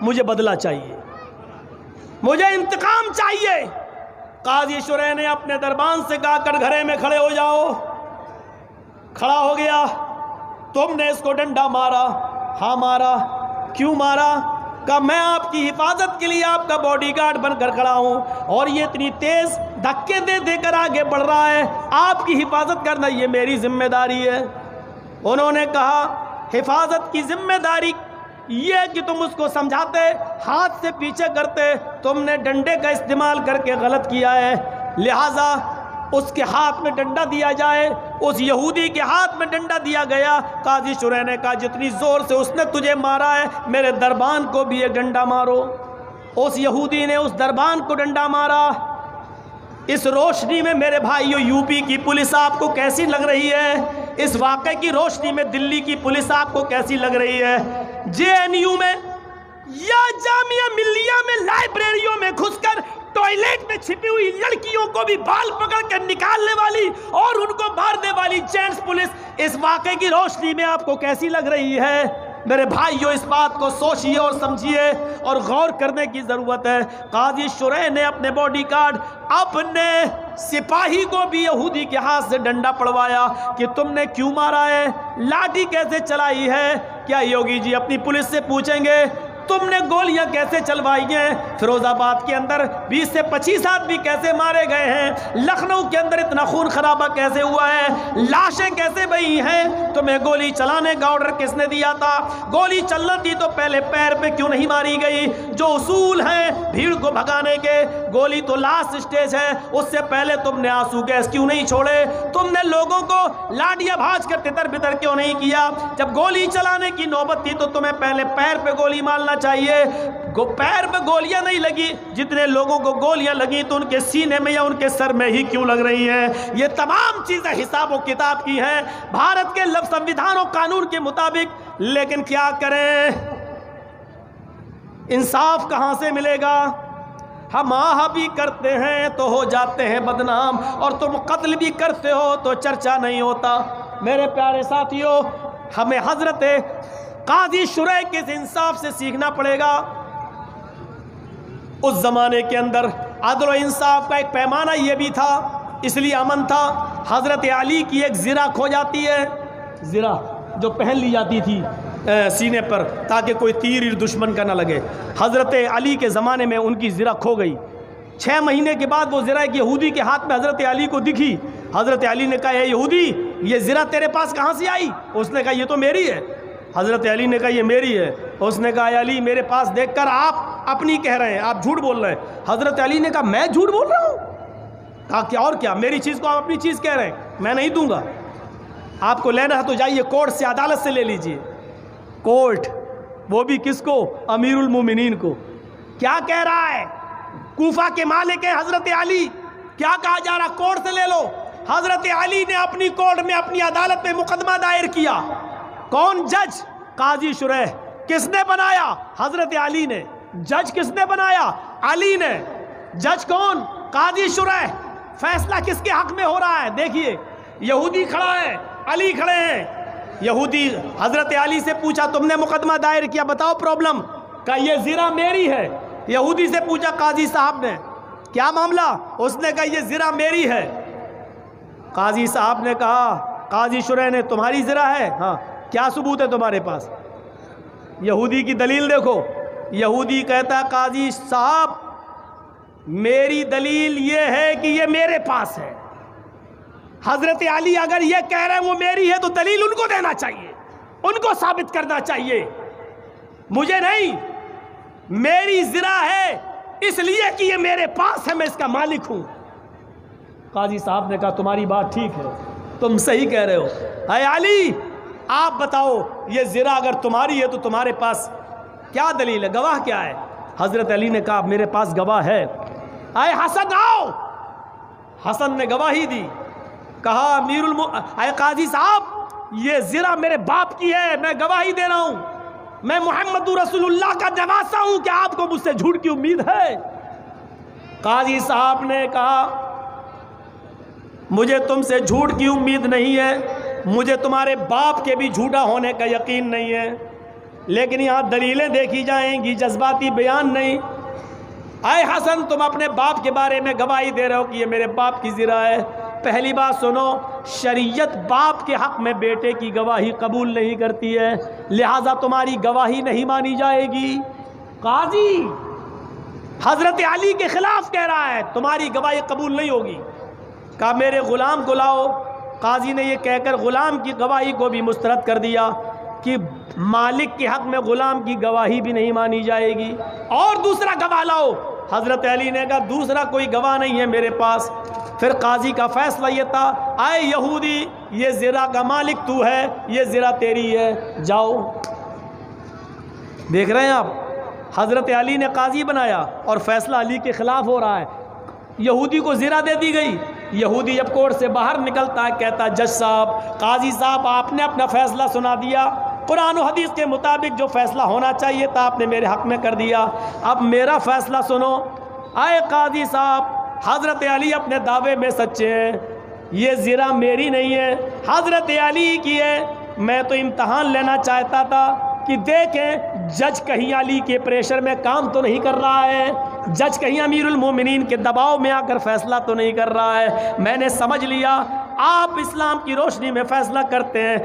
مجھے بدلہ چاہیے، مجھے انتقام چاہیے۔ قاضی شرح نے اپنے دربان سے کہا کٹگھرے میں کھڑے ہو جاؤ۔ کھڑا ہو گیا، تم نے اس کو ڈنڈا مارا؟ ہاں مارا۔ کیوں مارا؟ کہا میں آپ کی حفاظت کے لیے آپ کا باڈی گارڈ بن کر کھڑا ہوں، اور یہ اتنی تیز دھکے دے دے کر آگے بڑھ رہا ہے، آپ کی حفاظت کرنا یہ میری ذمہ داری ہے۔ انہوں نے کہا حفاظت کی ذمہ داری یہ کہ تم اس کو سمجھاتے، ہاتھ سے پیچھے کرتے، تم نے ڈنڈے کا استعمال کر کے غلط کیا ہے، لہٰذا اس کے ہاتھ میں ڈنڈا دیا جائے۔ اس یہودی کے ہاتھ میں ڈنڈا دیا گیا۔ قاضی شرح نے کہا جتنی زور سے اس نے تجھے مارا ہے میرے دربان کو بھی ایک ڈنڈا مارو۔ اس یہودی نے اس دربان کو ڈنڈا مارا۔ اس روشنی میں میرے بھائیو یو پی کی پولیس آپ کو کیسی لگ رہی ہے؟ اس واقعے کی روشنی میں دلی کی پولیس آپ کو کیسی لگ رہی ہے؟ جے این یو میں یا جامعہ ملیہ میں لائبریریوں میں گھس کر ٹوائلٹ میں چھپی ہوئی لڑکیوں کو بھی بال پکڑ کر نکالنے والی اور ان کو مارنے والی جینٹس پولیس اس واقعے کی روشنی میں آپ کو کیسی لگ رہی ہے؟ میرے بھائیو اس بات کو سوچئے اور سمجھیے اور غور کرنے کی ضرورت ہے۔ قاضی شرح نے اپنے باڈی گارڈ اپنے سپاہی کو بھی یہودی کے ہاتھ سے ڈنڈا پڑوایا کہ تم نے کیوں مارا ہے، لاٹھی کیسے چلائی ہے؟ کیا یوگی جی اپنی پولیس سے پوچھیں گے تم نے گولیاں کیسے چلوائی ہیں؟ فیروز آباد کے اندر 20 سے 25 آدمی کیسے مارے گئے ہیں؟ لکھنؤ کے اندر اتنا خون خرابہ کیسے ہوا ہے؟ لاشیں کیسے بہی ہیں؟ تمہیں گولی چلانے کا آرڈر کس نے دیا تھا؟ گولی چلنا تھی تو پہلے پیر پہ کیوں نہیں ماری گئی؟ جو اصول ہیں بھیڑ کو بھگانے کے، گولی تو لاسٹ سٹیج ہے، اس سے پہلے تم نے آنسو گیس کیوں نہیں چھوڑے؟ تم نے لوگوں کو لاٹیاں بھاج کر تتر بتر کیوں نہیں کیا؟ جب گولی چلانے کی نوبت تھی تو تمہیں پہلے پیر پہ گولی مارنا چاہیے۔ پیر پہ گولیاں نہیں لگی، جتنے لوگوں کو گولیاں لگی تو ان کے سینے میں یا ان کے سر میں ہی کیوں لگ رہی ہیں؟ یہ تمام چیزیں حساب و کتاب کی ہیں بھارت کے سنویدھان و قانون کے مطابق، لیکن کیا کریں؟ انصاف کہاں سے ملے گا؟ ہم آہ بھی کرتے ہیں تو ہو جاتے ہیں بدنام، اور تم قتل بھی کرتے ہو تو چرچا نہیں ہوتا۔ میرے پیارے ساتھیوں، ہمیں حضرت قاضی شرح کے انصاف سے سیکھنا پڑے گا۔ اس زمانے کے اندر عدل و انصاف کا ایک پیمانہ یہ بھی تھا، اس لیے امن تھا۔ حضرت علی کی ایک زرہ کھو جاتی ہے، زرہ جو پہن لی جاتی تھی سینے پر تاکہ کوئی تیر دشمن کا نہ لگے، حضرت علی کے زمانے میں ان کی زرہ کھو گئی۔ 6 مہینے کے بعد وہ زرہ ایک یہودی کے ہاتھ میں حضرت علی کو دکھی۔ حضرت علی نے کہا اے یہودی، یہ زرہ تیرے پاس کہاں سے آئی؟ اس نے کہا یہ تو میری ہے۔ حضرت علی نے کہا یہ میری ہے۔ اس نے کہا اے علی، میرے پاس دیکھ کر آپ اپنی کہہ رہے ہیں، آپ جھوٹ بول رہے ہیں۔ حضرت علی نے کہا میں جھوٹ بول رہا ہوں؟ کہا کہ اور کیا، میری چیز کو آپ اپنی چیز کہہ رہے ہیں، میں نہیں دوں گا۔ آپ کو لینا ہے تو جائیے کورٹ سے، عدالت سے لے لیجئے۔ کورٹ، وہ بھی کس کو؟ امیر المومنین کو۔ کیا کہہ رہا ہے؟ کوفہ کے مالک ہیں حضرت علی، کیا کہا جا رہا؟ کورٹ سے لے لو۔ حضرت علی نے اپنی کورٹ میں، اپنی عدالت میں مقدمہ دائر کیا۔ کون جج؟ قاضی شرح۔ کس نے بنایا؟ حضرت علی نے۔ جج کس نے بنایا؟ علی نے۔ جج کون؟ قاضی شرح۔ فیصلہ کس کے حق میں ہو رہا ہے؟ دیکھیے، یہودی کھڑا ہے، علی کھڑے ہیں۔ یہودی حضرت علی سے پوچھا تم نے مقدمہ دائر کیا، بتاؤ پرابلم۔ کہا یہ زرہ میری ہے۔ یہودی سے پوچھا قاضی صاحب نے کیا معاملہ؟ اس نے کہا یہ زرہ میری ہے۔ قاضی صاحب نے کہا قاضی شرح نے تمہاری زرہ ہے؟ ہاں۔ کیا ثبوت ہے تمہارے پاس؟ یہودی کی دلیل دیکھو۔ یہودی کہتا ہے قاضی صاحب میری دلیل یہ ہے کہ یہ میرے پاس ہے۔ حضرت علی اگر یہ کہہ رہے ہیں وہ میری ہے تو دلیل ان کو دینا چاہیے، ان کو ثابت کرنا چاہیے، مجھے نہیں۔ میری زرہ ہے اس لیے کہ یہ میرے پاس ہے، میں اس کا مالک ہوں۔ قاضی صاحب نے کہا تمہاری بات ٹھیک ہے، تم صحیح کہہ رہے ہو۔ اے علی آپ بتاؤ یہ زرہ اگر تمہاری ہے تو تمہارے پاس کیا دلیل ہے، گواہ کیا ہے؟ حضرت علی نے کہا میرے پاس گواہ ہے۔ اے حسن آؤ۔ حسن نے گواہی دی، کہا اے قاضی صاحب یہ زرہ میرے باپ کی ہے، میں گواہی دے رہا ہوں، میں محمد رسول اللہ کا نواسا ہوں، کہ آپ کو مجھ سے جھوٹ کی امید ہے؟ قاضی صاحب نے کہا مجھے تم سے جھوٹ کی امید نہیں ہے، مجھے تمہارے باپ کے بھی جھوٹا ہونے کا یقین نہیں ہے، لیکن یہاں دلیلیں دیکھی جائیں گی، جذباتی بیان نہیں۔ اے حسن، تم اپنے باپ کے بارے میں گواہی دے رہے ہو کہ یہ میرے باپ کی زرہ ہے۔ پہلی بات سنو، شریعت باپ کے حق میں بیٹے کی گواہی قبول نہیں کرتی ہے، لہٰذا تمہاری گواہی نہیں مانی جائے گی۔ قاضی حضرت علی کے خلاف کہہ رہا ہے تمہاری گواہی قبول نہیں ہوگی۔ کہا میرے غلام کو لاؤ۔ قاضی نے یہ کہہ کر غلام کی گواہی کو بھی مسترد کر دیا کہ مالک کے حق میں غلام کی گواہی بھی نہیں مانی جائے گی، اور دوسرا گواہ لاؤ۔ حضرت علی نے کہا دوسرا کوئی گواہ نہیں ہے میرے پاس۔ پھر قاضی کا فیصلہ یہ تھا، اے یہودی، یہ زرہ کا مالک تو ہے، یہ زرہ تیری ہے، جاؤ۔ دیکھ رہے ہیں آپ، حضرت علی نے قاضی بنایا اور فیصلہ علی کے خلاف ہو رہا ہے۔ یہودی کو زرہ دے دی گئی۔ یہودی جب کورٹ سے باہر نکلتا ہے کہتا ہے جج صاحب، قاضی صاحب، آپ نے اپنا فیصلہ سنا دیا، قرآن و حدیث کے مطابق جو فیصلہ ہونا چاہیے تھا آپ نے میرے حق میں کر دیا، اب میرا فیصلہ سنو۔ اے قاضی صاحب، حضرت علی اپنے دعوے میں سچے ہیں، یہ زرہ میری نہیں ہے، حضرت علی کی ہے۔ میں تو امتحان لینا چاہتا تھا کہ دیکھیں جج کہیں علی کے پریشر میں کام تو نہیں کر رہا ہے، جج کہیں امیر المومنین کے دباؤ میں آ کر فیصلہ تو نہیں کر رہا ہے۔ میں نے سمجھ لیا آپ اسلام کی روشنی میں فیصلہ کرتے ہیں،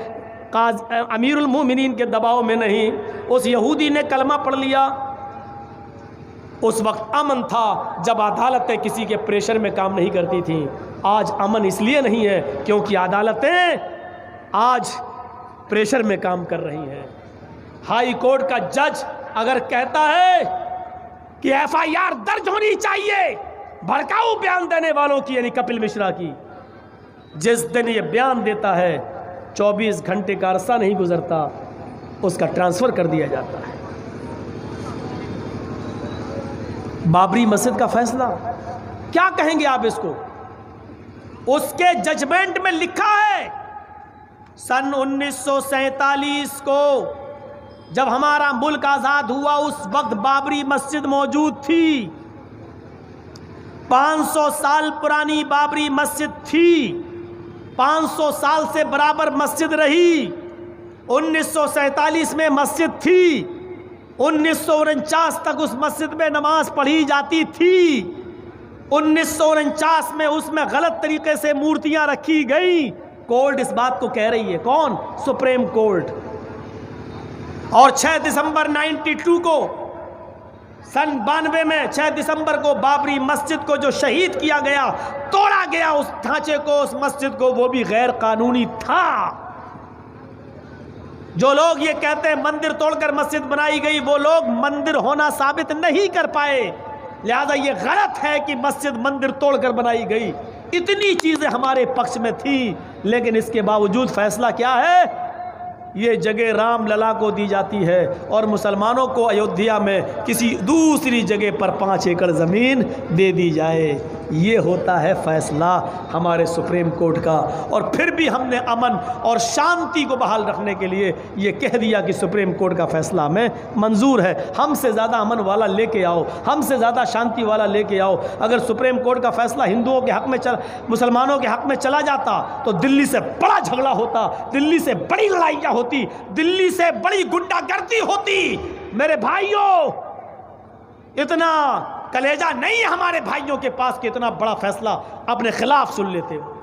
امیر المومنین کے دباؤ میں نہیں۔ اس یہودی نے کلمہ پڑھ لیا۔ اس وقت امن تھا جب عدالتیں کسی کے پریشر میں کام نہیں کرتی تھیں۔ آج امن اس لیے نہیں ہے کیونکہ عدالتیں آج پریشر میں کام کر رہی ہیں۔ ہائی کورٹ کا جج اگر کہتا ہے کہ ایف آئی آر درج ہونی چاہیے بھڑکاؤ بیان دینے والوں کی، یعنی کپل مشرا کی، جس دن یہ بیان دیتا ہے 24 گھنٹے کا عرصہ نہیں گزرتا اس کا ٹرانسفر کر دیا جاتا ہے۔ بابری مسجد کا فیصلہ کیا کہیں گے آپ اس کو؟ اس کے ججمنٹ میں لکھا ہے سن 1947 کو جب ہمارا ملک آزاد ہوا اس وقت بابری مسجد موجود تھی، 500 سال پرانی بابری مسجد تھی، 500 سال سے برابر مسجد رہی۔ 1947 میں مسجد تھی، 1949 تک اس مسجد میں نماز پڑھی جاتی تھی۔ 1949 میں اس میں غلط طریقے سے مورتیاں رکھی گئیں۔ کورٹ اس بات کو کہہ رہی ہے، کون؟ Supreme court. اور 6 دسمبر 92 کو، سن 92 میں 6 دسمبر کو بابری مسجد کو جو شہید کیا گیا، توڑا گیا اس ڈھانچے کو، اس مسجد کو، وہ بھی غیر قانونی تھا۔ جو لوگ یہ کہتے ہیں مندر توڑ کر مسجد بنائی گئی، وہ لوگ مندر ہونا ثابت نہیں کر پائے، لہذا یہ غلط ہے کہ مسجد مندر توڑ کر بنائی گئی۔ اتنی چیزیں ہمارے پکش میں تھی، لیکن اس کے باوجود فیصلہ کیا ہے؟ یہ جگہ رام للا کو دی جاتی ہے اور مسلمانوں کو ایودھیا میں کسی دوسری جگہ پر 5 ایکڑ زمین دے دی جائے۔ یہ ہوتا ہے فیصلہ ہمارے سپریم کورٹ کا۔ اور پھر بھی ہم نے امن اور شانتی کو بحال رکھنے کے لیے یہ کہہ دیا کہ سپریم کورٹ کا فیصلہ ہمیں منظور ہے، ہم سے زیادہ امن والا لے کے آؤ، ہم سے زیادہ شانتی والا لے کے آؤ۔ اگر سپریم کورٹ کا فیصلہ ہندوؤں کے حق میں مسلمانوں کے حق میں چلا جاتا تو دلی سے بڑا جھگڑا ہوتا، دلی سے بڑی لڑائیاں ہوتی، دلی سے بڑی گنڈا گردی ہوتی۔ میرے بھائیوں، اتنا کلیجہ نہیں ہے ہمارے بھائیوں کے پاس کہ اتنا بڑا فیصلہ اپنے خلاف سن لیتے ہو۔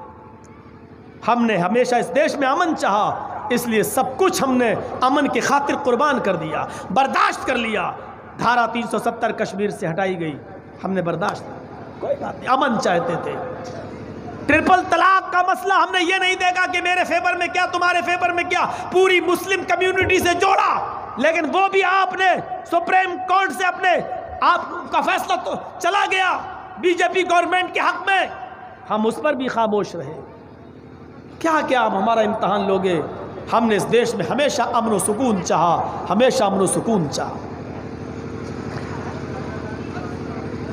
ہم نے ہمیشہ اس دیش میں امن چاہا، اس لیے سب کچھ ہم نے امن کی خاطر قربان کر دیا، برداشت کر لیا۔ دھارا 370 کشمیر سے ہٹائی گئی، ہم نے برداشت کیا، کوئی بات نہیں، امن چاہتے تھے۔ ٹرپل طلاق کا مسئلہ ہم نے یہ نہیں دیکھا کہ میرے فیور میں کیا تمہارے فیور میں کیا، پوری مسلم کمیونٹی سے جوڑا، لیکن وہ بھی آپ نے سپریم کورٹ سے اپنے آپ کا فیصلہ تو چلا گیا بی جے پی گورنمنٹ کے حق میں، ہم اس پر بھی خاموش رہے۔ کیا کیا آپ ہمارا امتحان لوگے؟ ہم نے اس دیش میں ہمیشہ امن و سکون چاہا، ہمیشہ امن و سکون چاہا۔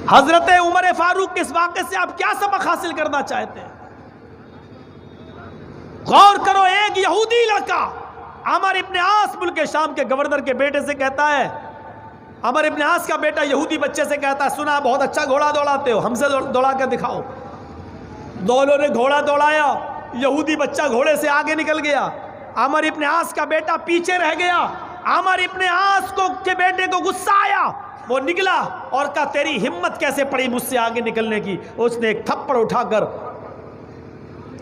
حضرت عمر فاروق کے اس واقعے سے آپ کیا سبق حاصل کرنا چاہتے ہیں؟ غور کرو، ایک یہودی لڑکا عمر ابن عاص ملک شام کے گورنر کے بیٹے سے کہتا ہے، عمر ابن عاص کا بیٹا یہودی بچے سے کہتا ہے، سنا بہت اچھا گھوڑا دوڑاتے ہو، ہم سے دوڑا کر دکھاؤ۔ دونوں نے گھوڑا دوڑایا، یہودی بچہ گھوڑے سے آگے نکل گیا، عمرو ابن عاص کا بیٹا پیچھے رہ گیا۔ عمرو ابن عاص کے بیٹے کو غصہ آیا، وہ نکلا اور کہا تیری ہمت کیسے پڑی مجھ سے آگے نکلنے کی؟ اس نے ایک تھپڑ اٹھا کر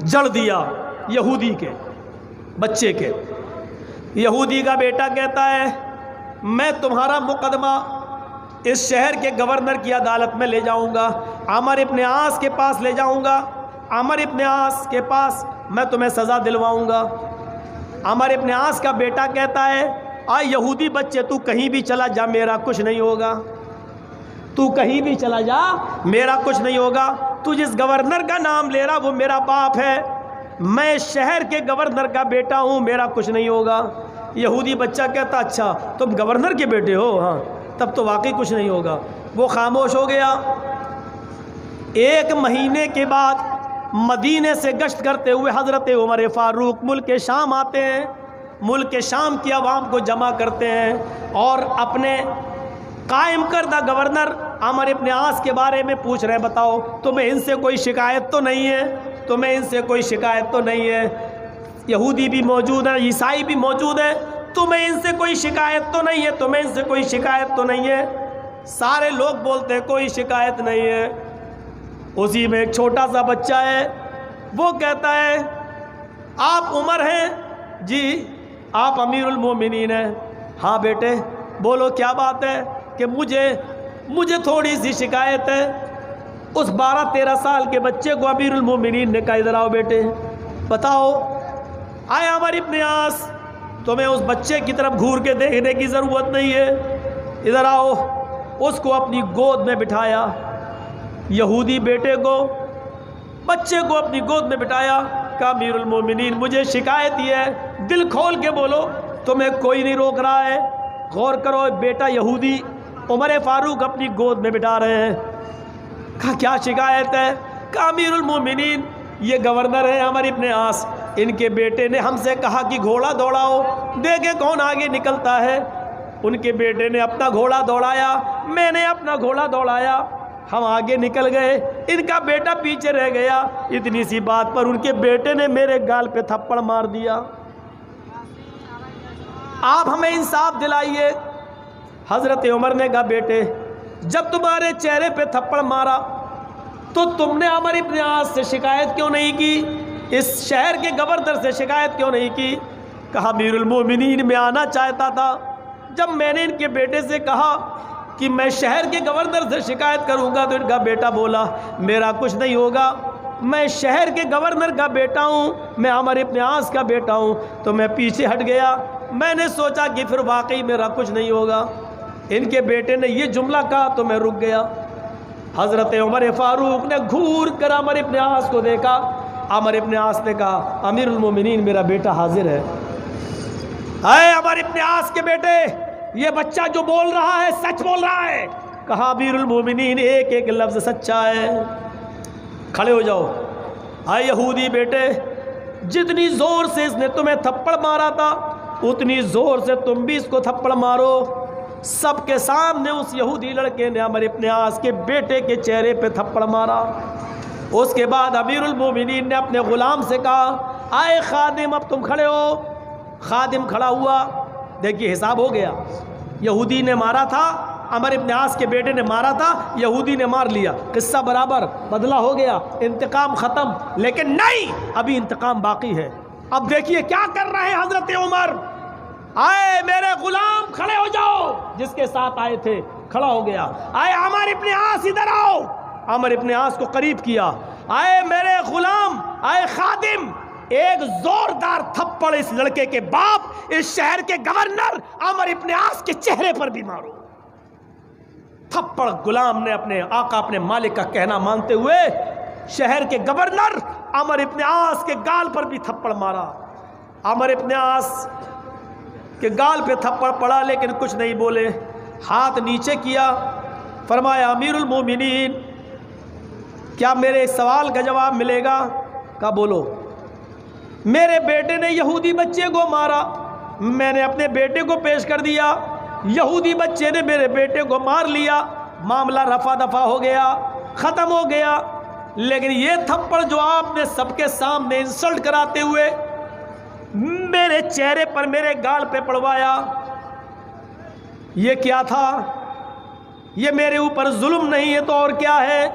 جڑ دیا یہودی کے بچے کے۔ یہودی کا بیٹا کہتا ہے میں تمہارا مقدمہ اس شہر کے گورنر کی عدالت میں لے جاؤں گا، عمرو ابن عاص کے پاس لے جاؤں گا، عمرو ابن عاص کے پاس میں تمہیں سزا دلواؤں گا۔ عمرو ابن عاص کا بیٹا کہتا ہے یہودی بچے تو کہیں بھی چلا جا میرا کچھ نہیں ہوگا، تو کہیں بھی چلا جا میرا کچھ نہیں ہوگا، تو جس گورنر کا نام لے رہا وہ میرا باپ ہے، میں شہر کے گورنر کا بیٹا ہوں، میرا کچھ نہیں ہوگا۔ یہودی بچہ کہتا اچھا تم گورنر کے بیٹے ہو، ہاں تب تو واقعی کچھ نہیں ہوگا۔ وہ خاموش ہو گیا۔ ایک مہینے کے بعد مدینے سے گشت کرتے ہوئے حضرت عمر فاروق ملک شام آتے ہیں، ملک شام کی عوام کو جمع کرتے ہیں اور اپنے قائم کردہ گورنر عمرو ابن عاص کے بارے میں پوچھ رہے ہیں بتاؤ تمہیں ان سے کوئی شکایت تو نہیں ہے، تمہیں ان سے کوئی شکایت تو نہیں ہے؟ یہودی بھی موجود ہے، عیسائی بھی موجود ہے، تمہیں ان سے کوئی شکایت تو نہیں ہے، تمہیں ان سے کوئی شکایت تو نہیں ہے؟ سارے لوگ بولتے ہیں کوئی شکایت نہیں ہے۔ اسی میں ایک چھوٹا سا بچہ ہے، وہ کہتا ہے آپ عمر ہیں؟ جی۔ آپ امیر المومنین ہیں؟ ہاں بیٹے بولو کیا بات ہے؟ کہ مجھے تھوڑی سی شکایت ہے۔ اس 12-13 سال کے بچے کو امیر المومنین نے کہا ادھر آؤ بیٹے بتاؤ۔ آئے عمرو ابن عاص تمہیں اس بچے کی طرف گھور کے دیکھنے کی ضرورت نہیں ہے، ادھر آؤ۔ اس کو اپنی گود میں بٹھایا، یہودی بیٹے کو بچے کو اپنی گود میں بٹھایا، کہا امیر المومنین مجھے شکایت یہ ہے، دل کھول کے بولو، تمہیں کوئی نہیں روک رہا ہے۔ غور کرو، بیٹا یہودی عمر فاروق اپنی گود میں بٹھا رہے ہیں۔ کہا کیا شکایت ہے؟ کہا امیر المومنین یہ گورنر ہے عمرو ابن عاص، ان کے بیٹے نے ہم سے کہا کہ گھوڑا دوڑاؤ، دیکھیں کون آگے نکلتا ہے۔ ان کے بیٹے نے اپنا گھوڑا دوڑایا، میں نے اپنا گھوڑا دوڑایا، ہم آگے نکل گئے، ان کا بیٹا پیچھے رہ گیا۔ اتنی سی بات پر ان کے بیٹے نے میرے گال پہ تھپڑ مار دیا۔ آپ ہمیں انصاف دلائیے۔ حضرت عمر نے کہا بیٹے جب تمہارے چہرے پہ تھپڑ مارا تو تم نے عمرو ابن عاص سے شکایت کیوں نہیں کی؟ اس شہر کے گورنر سے شکایت کیوں نہیں کی؟ کہا امیر المومنین میں آنا چاہتا تھا، جب میں نے ان کے بیٹے سے کہا کہ میں شہر کے گورنر سے شکایت کروں گا تو ان کا بیٹا بولا میرا کچھ نہیں ہوگا، میں شہر کے گورنر کا بیٹا ہوں، میں عمرو ابن عاص کا بیٹا ہوں، تو میں پیچھے ہٹ گیا، میں نے سوچا کہ پھر واقعی میرا کچھ نہیں ہوگا۔ ان کے بیٹے نے یہ جملہ کہا تو میں رک گیا۔ حضرت عمر فاروق نے گھور کر عمرو ابن عاص کو دیکھا، عمرو ابن عاص نے کہا امیر المومنین میرا بیٹا حاضر ہے۔ اے عمرو ابن عاص کے بیٹے یہ بچہ جو بول رہا ہے سچ بول رہا ہے؟ کہا امیر المومنین ایک ایک لفظ سچا ہے۔ کھڑے ہو جاؤ۔ اے یہودی بیٹے جتنی زور سے اس نے تمہیں تھپڑ مارا تھا اتنی زور سے تم بھی اس کو تھپڑ مارو۔ سب کے سامنے اس یہودی لڑکے نے عمرو ابن عاص کے بیٹے کے چہرے پہ تھپڑ مارا۔ اس کے بعد امیر المومنین نے اپنے غلام سے کہا آئے خادم اب تم کھڑے ہو۔ خادم کھڑا ہوا، دیکھیے حساب ہو گیا، یہودی نے مارا تھا، عمرو ابن عاص کے بیٹے نے مارا تھا، یہودی نے مار لیا، قصہ برابر، بدلہ ہو گیا، انتقام ختم۔ لیکن نہیں، ابھی انتقام باقی ہے۔ اب دیکھیے کیا کر رہے ہیں حضرت عمر۔ آئے میرے غلام کھڑے ہو جاؤ، جس کے ساتھ آئے تھے کھڑا ہو گیا۔ آئے عمرو ابن عاص ادھر آؤ، عمرو ابن عاص کو قریب کیا۔ آئے میرے غلام، آئے خادم، ایک زوردار تھپڑ اس لڑکے کے باپ، اس شہر کے گورنر عمرو ابن عاص کے چہرے پر بھی مارو۔ تھپڑ غلام نے اپنے آقا اپنے مالک کا کہنا مانتے ہوئے شہر کے گورنر عمرو ابن عاص کے گال پر بھی تھپڑ مارا۔ عمرو ابن عاص کے گال پہ تھپڑ پڑا لیکن کچھ نہیں بولے، ہاتھ نیچے کیا، فرمایا امیر المومنین کیا میرے اس سوال کا جواب ملے گا؟ کہا بولو۔ میرے بیٹے نے یہودی بچے کو مارا، میں نے اپنے بیٹے کو پیش کر دیا، یہودی بچے نے میرے بیٹے کو مار لیا، معاملہ رفع دفع ہو گیا، ختم ہو گیا۔ لیکن یہ تھپڑ جو آپ نے سب کے سامنے انسلٹ کراتے ہوئے میرے چہرے پر میرے گال پہ پڑوایا، یہ کیا تھا؟ یہ میرے اوپر ظلم نہیں ہے تو اور کیا ہے؟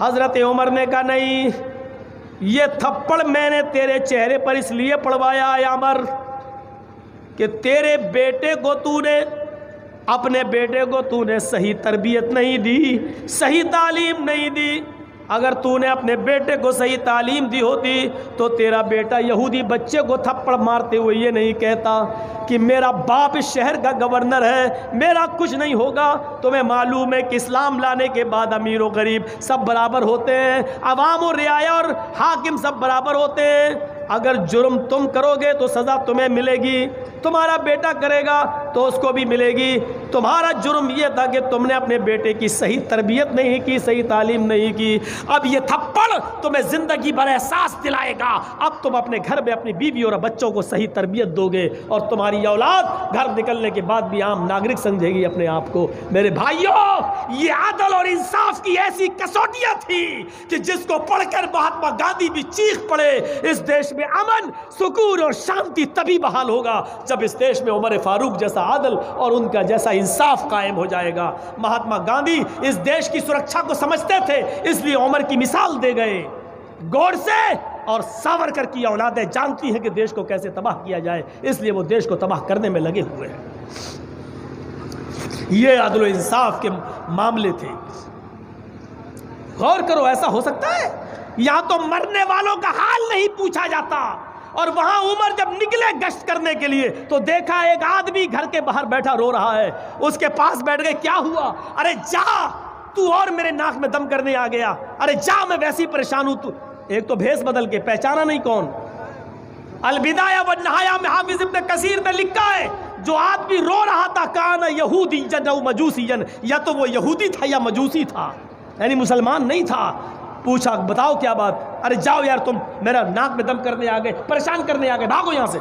حضرت عمر نے کہا نہیں، یہ تھپڑ میں نے تیرے چہرے پر اس لیے پڑوایا ہے عمر کہ تیرے بیٹے کو اپنے بیٹے کو تو نے صحیح تربیت نہیں دی، صحیح تعلیم نہیں دی۔ اگر تو نے اپنے بیٹے کو صحیح تعلیم دی ہوتی تو تیرا بیٹا یہودی بچے کو تھپڑ مارتے ہوئے یہ نہیں کہتا کہ میرا باپ اس شہر کا گورنر ہے، میرا کچھ نہیں ہوگا۔ تمہیں معلوم ہے کہ اسلام لانے کے بعد امیر و غریب سب برابر ہوتے ہیں، عوام و رعایا اور حاکم سب برابر ہوتے ہیں۔ اگر جرم تم کرو گے تو سزا تمہیں ملے گی، تمہارا بیٹا کرے گا تو اس کو بھی ملے گی۔ تمہارا جرم یہ تھا کہ تم نے اپنے بیٹے کی صحیح تربیت نہیں کی، صحیح تعلیم نہیں کی۔ اب یہ تھپڑ تمہیں زندگی بھر احساس دلائے گا۔ اب تم اپنے گھر میں اپنی بیوی اور بچوں کو صحیح تربیت دو گے اور تمہاری اولاد گھر نکلنے کے بعد بھی عام ناگرک سمجھے گی اپنے آپ کو۔ میرے بھائیوں، یہ عدل اور انصاف کی ایسی کسوٹیاں تھی کہ جس کو پڑھ کر مہاتما گاندھی بھی چیخ پڑے، اس دیش میں امن، سکون اور شانتی تبھی بحال ہوگا جب اس دیش میں عمر فاروق جیسا عدل اور ان کا جیسا انصاف قائم ہو جائے گا۔ مہاتما گاندھی اس دیش کی سرکشا کو سمجھتے تھے، اس لیے عمر کی مثال دے گئے۔ گوڈسے اور ساورکر کی اولادیں جانتی ہیں کہ دیش کو کیسے تباہ کیا جائے، اس لیے وہ دیش کو تباہ کرنے میں لگے ہوئے ہیں۔ یہ عدل و انصاف کے معاملے تھے۔ غور کرو، ایسا ہو سکتا ہے؟ یہاں تو مرنے والوں کا حال نہیں پوچھا جاتا، اور وہاں عمر جب نکلے گشت کرنے کے لیے تو دیکھا ایک آدمی گھر کے باہر بیٹھا رو رہا ہے۔ اس کے پاس بیٹھ گئے، کیا ہوا؟ ارے جا، تو اور میرے ناک میں دم کرنے آ گیا، ارے جا، میں ویسی پریشان ہوں۔ تو ایک تو بھیس بدل کے پہچانا نہیں کون۔ البدایہ والنہایہ میں حافظ ابن کثیر نے لکھا ہے جو آدمی رو رہا تھا کان یہودی او مجوسی، یا تو وہ یہودی تھا یا مجوسی تھا، یعنی مسلمان نہیں تھا۔ پوچھا بتاؤ کیا بات؟ ارے جاؤ یار، تم میرا ناک میں دم کرنے آ گئے، پریشان کرنے آ گئے، بھاگو یہاں سے۔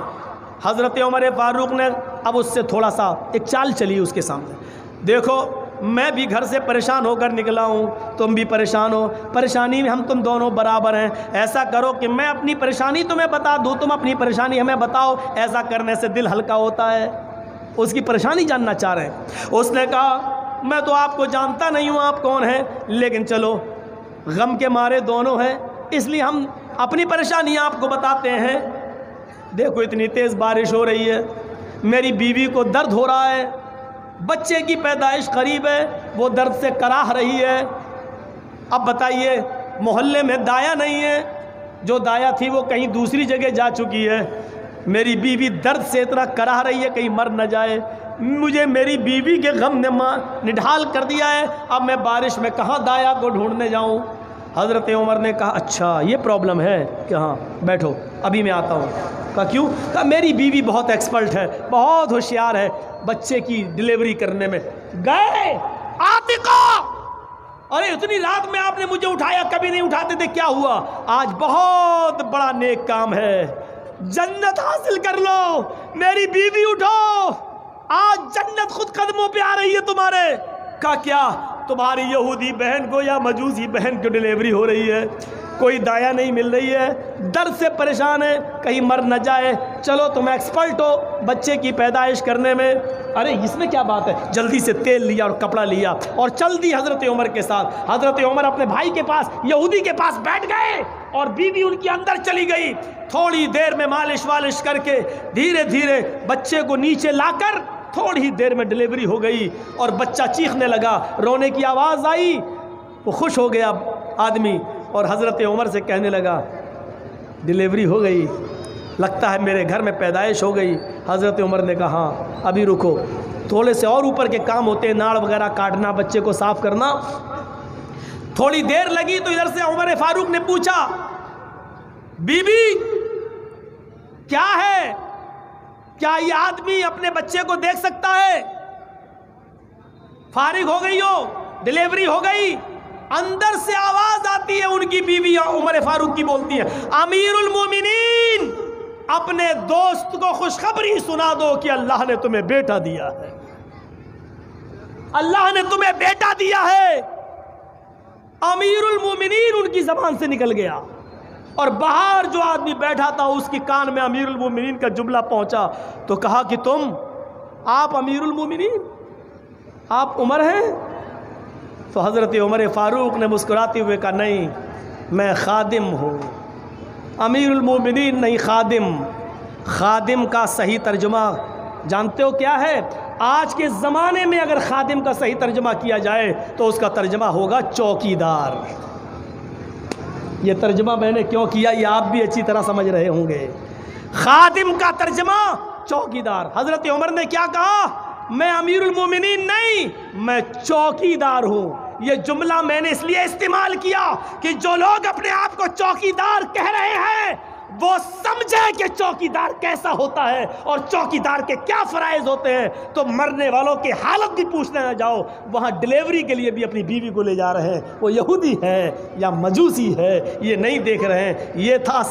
حضرت عمر فاروق نے اب اس سے تھوڑا سا ایک چال چلی اس کے سامنے، دیکھو میں بھی گھر سے پریشان ہو کر نکلا ہوں، تم بھی پریشان ہو، پریشانی میں ہم تم دونوں برابر ہیں۔ ایسا کرو کہ میں اپنی پریشانی تمہیں بتا دوں، تم اپنی پریشانی ہمیں بتاؤ، ایسا کرنے سے دل ہلکا ہوتا ہے۔ اس کی پریشانی جاننا چاہ رہے ہیں۔ اس نے کہا میں تو آپ کو جانتا نہیں ہوں آپ کون ہیں، لیکن چلو غم کے مارے دونوں ہیں، اس لیے ہم اپنی پریشانیاں آپ کو بتاتے ہیں۔ دیکھو اتنی تیز بارش ہو رہی ہے، میری بیوی کو درد ہو رہا ہے، بچے کی پیدائش قریب ہے، وہ درد سے کراہ رہی ہے۔ اب بتائیے محلے میں دایا نہیں ہے، جو دایا تھی وہ کہیں دوسری جگہ جا چکی ہے، میری بیوی درد سے اتنا کراہ رہی ہے کہیں مر نہ جائے، مجھے میری بیوی کے غم نے نڈھال کر دیا ہے، اب میں بارش میں کہاں دایا کو ڈھونڈنے جاؤں؟ حضرت عمر نے کہا اچھا یہ پرابلم ہے کہ ہاں بیٹھو ابھی میں آتا ہوں۔ کہا کیوں؟ کہا میری بیوی بہت ایکسپرٹ ہے، بہت ہوشیار ہے بچے کی ڈلیوری کرنے میں۔ گئے عاتقہ، ارے اتنی رات میں آپ نے مجھے اٹھایا، کبھی نہیں اٹھاتے تھے، کیا ہوا؟ آج بہت بڑا نیک کام ہے، جنت حاصل کر لو، میری بیوی اٹھو، آج جنت خود قدموں پہ آ رہی ہے تمہارے۔ کہا کیا؟ تمہاری یہودی بہن کو یا مجوسی بہن کو ڈلیوری ہو رہی ہے، کوئی دایا نہیں مل رہی ہے، درد سے پریشان ہے کہیں مر نہ جائے، چلو تم ایکسپرٹ ہو بچے کی پیدائش کرنے میں۔ ارے اس میں کیا بات ہے؟ جلدی سے تیل لیا اور کپڑا لیا اور چل دی حضرت عمر کے ساتھ۔ حضرت عمر اپنے بھائی کے پاس یہودی کے پاس بیٹھ گئے اور بیوی ان کی اندر چلی گئی۔ تھوڑی دیر میں مالش والش کر کے دھیرے دھیرے بچے کو نیچے لا کر تھوڑی ہی دیر میں ڈلیوری ہو گئی اور بچہ چیخنے لگا، رونے کی آواز آئی، وہ خوش ہو گیا آدمی اور حضرت عمر سے کہنے لگا ڈلیوری ہو گئی، لگتا ہے میرے گھر میں پیدائش ہو گئی۔ حضرت عمر نے کہا ہاں ابھی رکو، تھوڑے سے اور اوپر کے کام ہوتے ہیں، ناڑ وغیرہ کاٹنا، بچے کو صاف کرنا۔ تھوڑی دیر لگی تو ادھر سے عمر فاروق نے پوچھا بی بی کیا ہے؟ کیا یہ آدمی اپنے بچے کو دیکھ سکتا ہے؟ فارغ ہو گئی ہو، ڈلیوری ہو گئی، اندر سے آواز آتی ہے ان کی بیوی عمر فاروق کی، بولتی ہے امیر المومنین اپنے دوست کو خوشخبری سنا دو کہ اللہ نے تمہیں بیٹا دیا ہے، اللہ نے تمہیں بیٹا دیا ہے۔ امیر المومنین ان کی زبان سے نکل گیا، اور باہر جو آدمی بیٹھا تھا اس کے کان میں امیر المومنین کا جملہ پہنچا تو کہا کہ آپ امیر المومنین، آپ عمر ہیں؟ تو حضرت عمر فاروق نے مسکراتے ہوئے کہا نہیں، میں خادم ہوں، امیر المومنین نہیں، خادم۔ خادم کا صحیح ترجمہ جانتے ہو کیا ہے؟ آج کے زمانے میں اگر خادم کا صحیح ترجمہ کیا جائے تو اس کا ترجمہ ہوگا چوکیدار۔ یہ ترجمہ میں نے کیوں کیا یہ آپ بھی اچھی طرح سمجھ رہے ہوں گے۔ خادم کا ترجمہ چوکیدار۔ حضرت عمر نے کیا کہا؟ میں امیر المومنین نہیں، میں چوکیدار ہوں۔ یہ جملہ میں نے اس لیے استعمال کیا کہ جو لوگ اپنے آپ کو چوکیدار کہہ رہے ہیں وہ سمجھے کہ چوکیدار کیسا ہوتا ہے اور چوکیدار کے کیا فرائض ہوتے ہیں۔ تو مرنے والوں کی حالت بھی پوچھنے نہ جاؤ، وہاں ڈلیوری کے لیے بھی اپنی بیوی کو لے جا رہے ہیں، وہ یہودی ہے یا مجوسی ہے یہ نہیں دیکھ رہے ہیں۔ یہ تھا